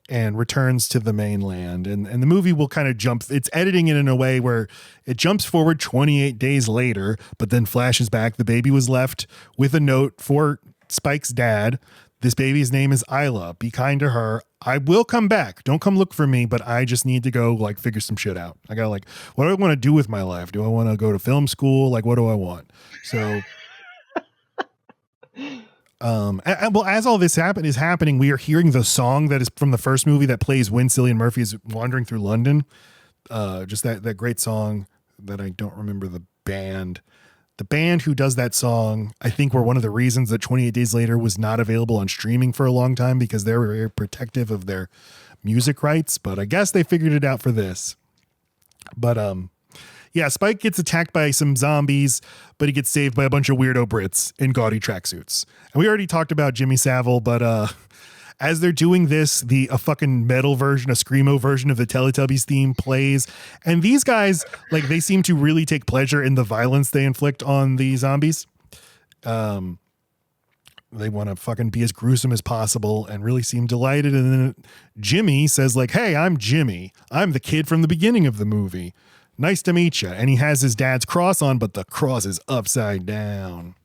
and returns to the mainland. And the movie will kind of jump. It's editing it in a way where it jumps forward 28 days later, but then flashes back. The baby was left with a note for Spike's dad. This baby's name is Isla. Be kind to her. I will come back. Don't come look for me, but I just need to go like figure some shit out. I gotta like, what do I want to do with my life? Do I want to go to film school? Like, what do I want? So well, as all this is happening, we are hearing the song that is from the first movie that plays when Cillian Murphy is wandering through London. Just that great song that I don't remember the band. The band who does that song, I think, were one of the reasons that 28 Days Later was not available on streaming for a long time because they were very protective of their music rights. But I guess they figured it out for this. But yeah, Spike gets attacked by some zombies, but he gets saved by a bunch of weirdo Brits in gaudy tracksuits. And we already talked about Jimmy Savile, but as they're doing this, a fucking metal version, a screamo version of the Teletubbies theme plays. And these guys, like, they seem to really take pleasure in the violence they inflict on the zombies. They want to fucking be as gruesome as possible and really seem delighted. And then Jimmy says, like, hey, I'm Jimmy. I'm the kid from the beginning of the movie. Nice to meet you. And he has his dad's cross on, but the cross is upside down.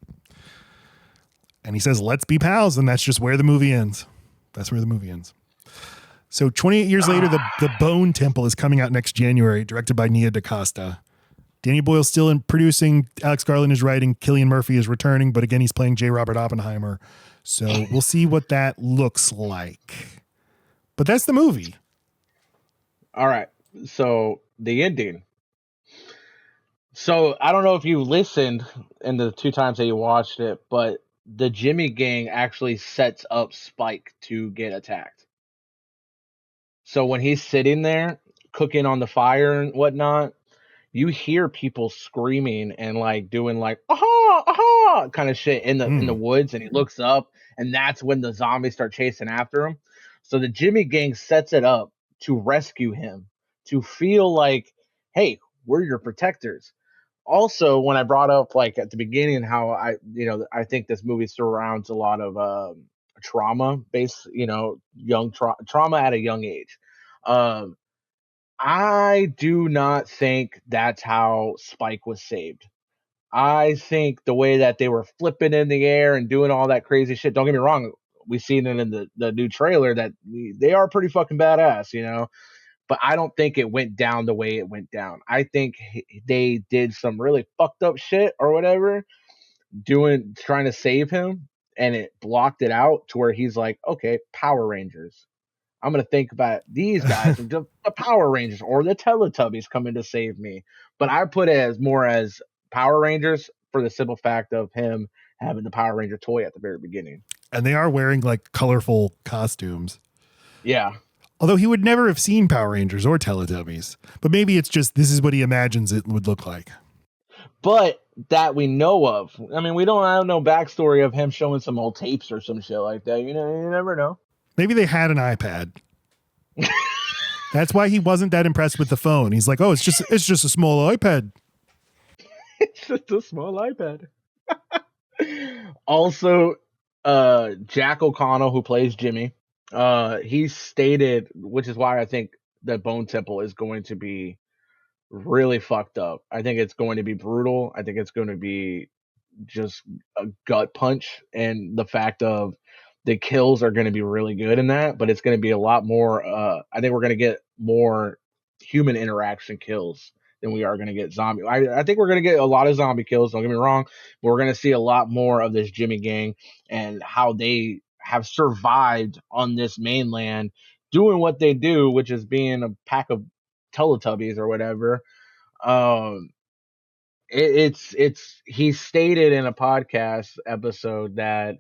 And he says, let's be pals. And that's just where the movie ends. That's where the movie ends. So 28 years later, the Bone Temple is coming out next January, directed by Nia DaCosta. Danny Boyle's still in producing. Alex Garland is writing. Cillian Murphy is returning, but again, he's playing J. Robert Oppenheimer. So we'll see what that looks like. But that's the movie. All right. So the ending. So I don't know if you listened in the 2 times that you watched it, but the Jimmy gang actually sets up Spike to get attacked. So when he's sitting there cooking on the fire and whatnot, you hear people screaming and like doing like aha aha kind of shit in the woods, and he looks up, and that's when the zombies start chasing after him. So the Jimmy gang sets it up to rescue him, to feel like, hey, we're your protectors. Also, when I brought up like at the beginning how I think this movie surrounds a lot of trauma based, young trauma at a young age. Um, I do not think that's how Spike was saved. I think the way that they were flipping in the air and doing all that crazy shit. Don't get me wrong, we've seen it in the new trailer that they are pretty fucking badass. But I don't think it went down the way it went down. I think they did some really fucked up shit or whatever, trying to save him, and it blocked it out to where he's like, okay, Power Rangers. I'm gonna think about these guys and just the Power Rangers or the Teletubbies coming to save me. But I put it as more as Power Rangers for the simple fact of him having the Power Ranger toy at the very beginning. And they are wearing like colorful costumes. Yeah. Although he would never have seen Power Rangers or Teletubbies. But maybe it's just this is what he imagines it would look like. But that we know of. I mean, I have no backstory of him showing some old tapes or some shit like that. You never know. Maybe they had an iPad. That's why he wasn't that impressed with the phone. He's like, oh, it's just a small iPad. It's just a small iPad. Also, Jack O'Connell, who plays Jimmy, he stated, which is why I think the Bone Temple is going to be really fucked up. I think it's going to be brutal. I think it's going to be just a gut punch, and the fact of the kills are going to be really good in that, but it's going to be a lot more. I think we're going to get more human interaction kills than we are going to get zombie. I think we're going to get a lot of zombie kills. Don't get me wrong, but we're going to see a lot more of this Jimmy gang and how they have survived on this mainland, doing what they do, which is being a pack of Teletubbies or whatever. Um, it's he stated in a podcast episode that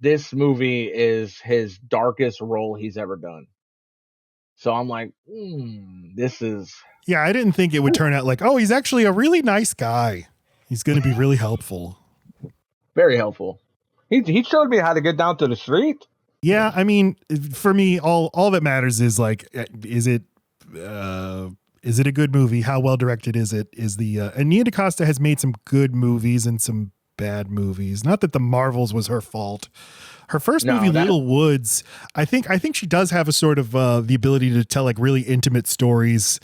this movie is his darkest role he's ever done. So I'm like, this is Yeah, I didn't think it would turn out like, oh, he's actually a really nice guy. He's going to be really helpful. very helpful. He showed me how to get down to the street. Yeah, I mean, for me, all that matters is like, is it a good movie? How well directed is it? And Nia DaCosta has made some good movies and some bad movies. Not that The Marvels was her fault. Her first movie, Little Woods, I think she does have a sort of the ability to tell like really intimate stories.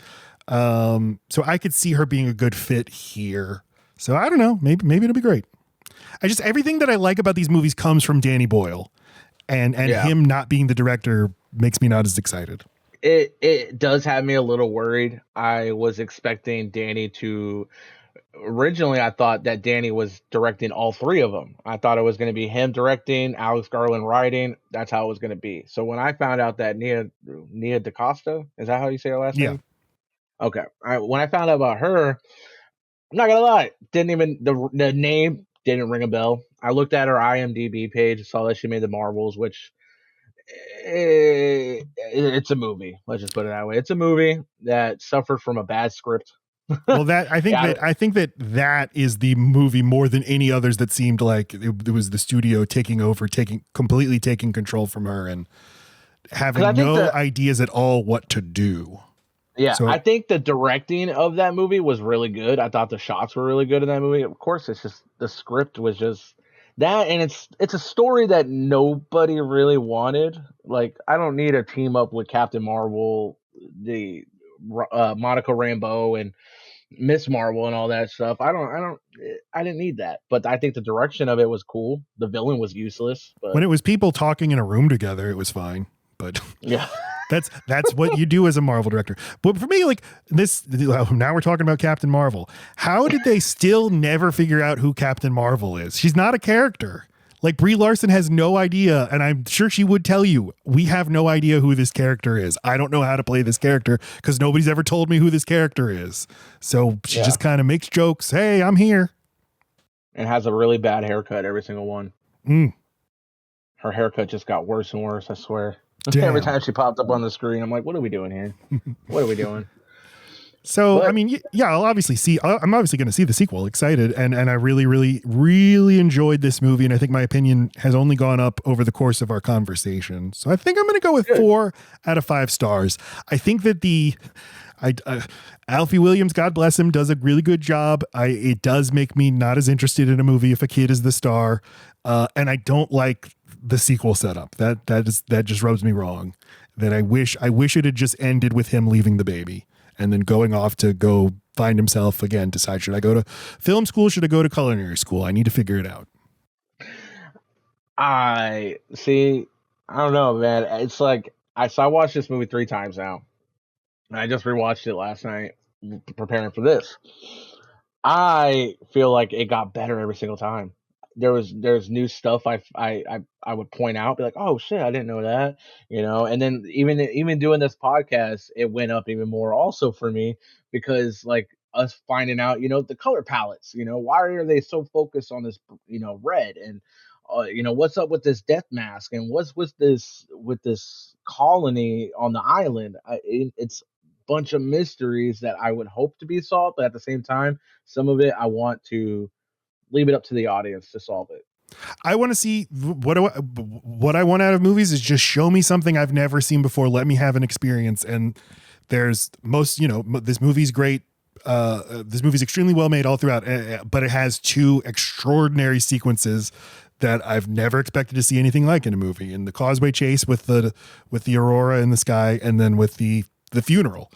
So I could see her being a good fit here. So I don't know. Maybe it'll be great. Everything that I like about these movies comes from Danny Boyle, and him not being the director makes me not as excited. It does have me a little worried. I was expecting Danny to. Originally, I thought that Danny was directing all three of them. I thought it was going to be him directing, Alex Garland writing. That's how it was going to be. So when I found out that Nia DaCosta, is that how you say her last name? Okay. When I found out about her, I'm not gonna lie, didn't even the name didn't ring a bell. I looked at her IMDb page, saw that she made The Marvels, which it's a movie. Let's just put it that way. It's a movie that suffered from a bad script. Well, I think that is the movie more than any others that seemed like it was the studio completely taking control from her and having no ideas at all what to do. Yeah, so, I think the directing of that movie was really good. I thought the shots were really good in that movie. Of course, it's just the script was just that, and it's a story that nobody really wanted. Like, I don't need a team up with Captain Marvel, the Monica Rambeau, and Miss Marvel and all that stuff. I didn't need that. But I think the direction of it was cool. The villain was useless. But when it was people talking in a room together, it was fine. But yeah. That's what you do as a Marvel director. But for me, like this, now we're talking about Captain Marvel. How did they still never figure out who Captain Marvel is? She's not a character. Like Brie Larson has no idea, and I'm sure she would tell you, we have no idea who this character is. I don't know how to play this character because nobody's ever told me who this character is. So she just kind of makes jokes. Hey, I'm here. And has a really bad haircut, every single one. Her haircut just got worse and worse, I swear. Damn. Every time she popped up on the screen, I'm like, what are we doing here? What are we doing? So, I mean, yeah, I'm obviously going to see the sequel. Excited. And I really, really, really enjoyed this movie. And I think my opinion has only gone up over the course of our conversation. So I think I'm going to go with 4 out of 5 stars. I think that Alfie Williams, God bless him, does a really good job. It does make me not as interested in a movie if a kid is the star. And I don't like the sequel setup. That just rubs me wrong. That I wish it had just ended with him leaving the baby and then going off to go find himself again, decide, should I go to film school? Should I go to culinary school? I need to figure it out. I don't know, man. It's like, I watched this movie 3 times now. And I just rewatched it last night preparing for this. I feel like it got better every single time. There's new stuff I would point out, be like, oh shit, I didn't know that, and then even doing this podcast, it went up even more also for me, because like us finding out, the color palettes, why are they so focused on this, red, and what's up with this death mask, and what's with this colony on the island. It's a bunch of mysteries that I would hope to be solved, but at the same time, some of it I want to leave it up to the audience to solve it. I want to see what I want out of movies is just show me something I've never seen before. Let me have an experience. And there's this movie's great. This movie's extremely well made all throughout, but it has 2 extraordinary sequences that I've never expected to see anything like in a movie. In the Causeway Chase with the aurora in the sky, and then with the funeral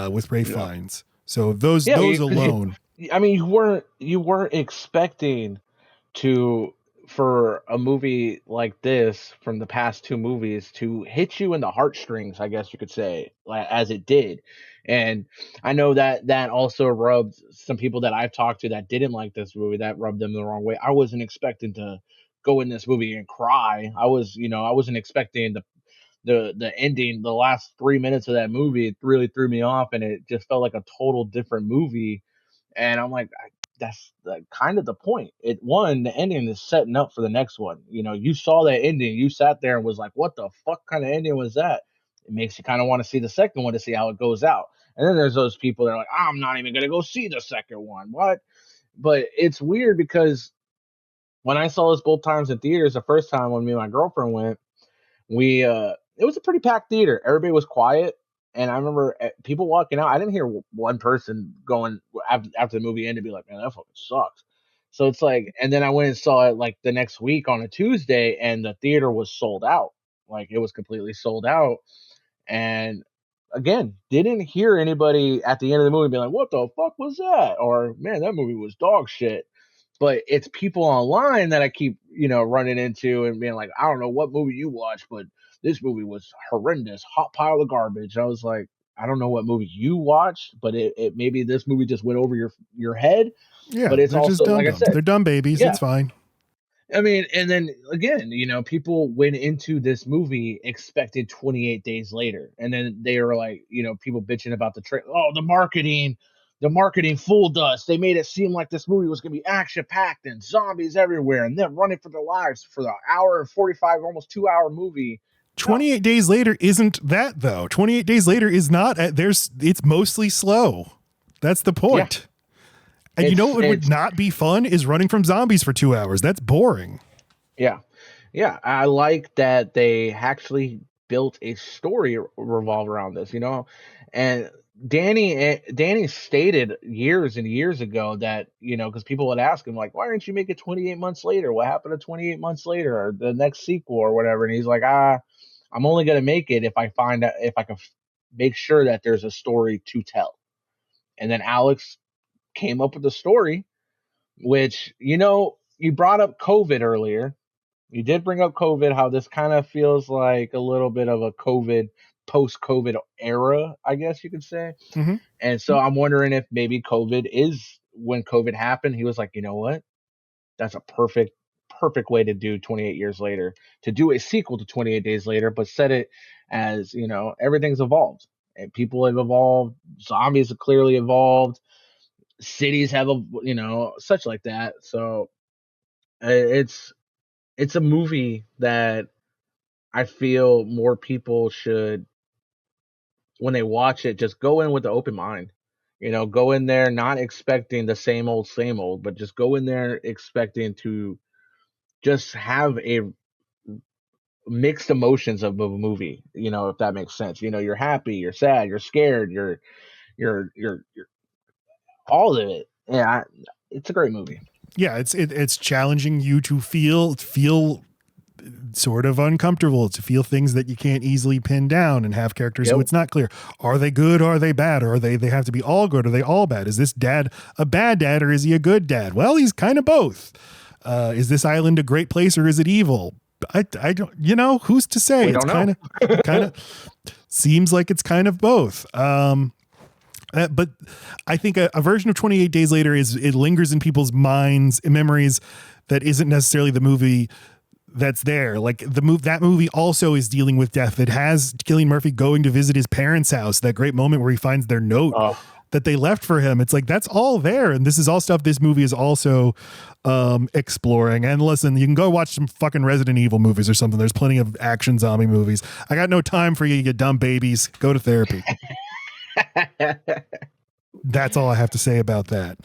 with Ralph Fiennes. So those alone. I mean, you weren't expecting to for a movie like this from the past two movies to hit you in the heartstrings, I guess you could say, like, as it did. And I know that that also rubbed some people that I've talked to that didn't like this movie, that rubbed them the wrong way. I wasn't expecting to go in this movie and cry. I wasn't expecting the ending, the last 3 minutes of that movie. It really threw me off, and it just felt like a total different movie. And I'm like, that's kind of the point. The ending is setting up for the next one. You saw that ending, you sat there and was like, what the fuck kind of ending was that? It makes you kind of want to see the second one to see how it goes out. And then there's those people that are like, I'm not even gonna go see the second one. What? But it's weird because when I saw this both times in theaters, the first time when me and my girlfriend went, we it was a pretty packed theater. Everybody was quiet, and I remember people walking out. I didn't hear one person going after the movie ended, be like, "Man, that fucking sucks." So it's like, and then I went and saw it like the next week on a Tuesday, and the theater was sold out. Like, it was completely sold out. And again, didn't hear anybody at the end of the movie be like, "What the fuck was that?" Or, "Man, that movie was dog shit." But it's people online that I keep, running into and being like, I don't know what movie you watched, but this movie was horrendous, hot pile of garbage. I was like, I don't know what movie you watched, but it maybe this movie just went over your head. Yeah, But it's they're just also, dum like I dums. said, They're dumb babies. yeah. It's fine. I mean, and then again, people went into this movie expected 28 days later, and then they were like, people bitching about the trailer. Oh, the marketing fooled us. They made it seem like this movie was gonna be action packed and zombies everywhere, and them running for their lives for the hour and 45, almost 2 hour movie. 28 days later isn't that though. 28 days later is not it's mostly slow. That's the point. Yeah. And what would not be fun is running from zombies for 2 hours. That's boring. Yeah. Yeah. I like that they actually built a story revolved around this, and Danny stated years and years ago that, because people would ask him, like, why didn't you make it 28 months later? What happened to 28 months later, or the next sequel or whatever? And he's like, I'm only going to make it if I find out, if I can make sure that there's a story to tell. And then Alex came up with the story, which, you brought up COVID earlier. You did bring up COVID, how this kind of feels like a little bit of a post-COVID era, I guess you could say. Mm-hmm. And so I'm wondering if maybe when COVID happened, he was like, you know what? That's a perfect way to do 28 years later, to do a sequel to 28 Days Later, but set it as, everything's evolved. And people have evolved. Zombies have clearly evolved. Cities have, such like that. So it's a movie that I feel more people should, when they watch it, just go in with an open mind. Go in there not expecting the same old, but just go in there expecting to just have a mixed emotions of a movie. If that makes sense. You're happy, you're sad, you're scared, you're all of it. Yeah, it's a great movie. Yeah, it's challenging you to feel sort of uncomfortable, to feel things that you can't easily pin down, and have characters who it's not clear. Are they good? Are they bad? Or are they have to be all good? Are they all bad? Is this dad a bad dad, or is he a good dad? Well, he's kind of both. Is this island a great place, or is it evil? I don't, who's to say? It's kind of seems like it's kind of both. But I think a version of 28 Days Later it lingers in people's minds and memories that isn't necessarily the movie that's there. Like that movie also is dealing with death. It has Cillian Murphy going to visit his parents' house, that great moment where he finds their note that they left for him. It's like, that's all there. And this is all stuff this movie is also exploring. And listen, you can go watch some fucking Resident Evil movies or something. There's plenty of action zombie movies. I got no time for you dumb babies. Go to therapy. That's all I have to say about that.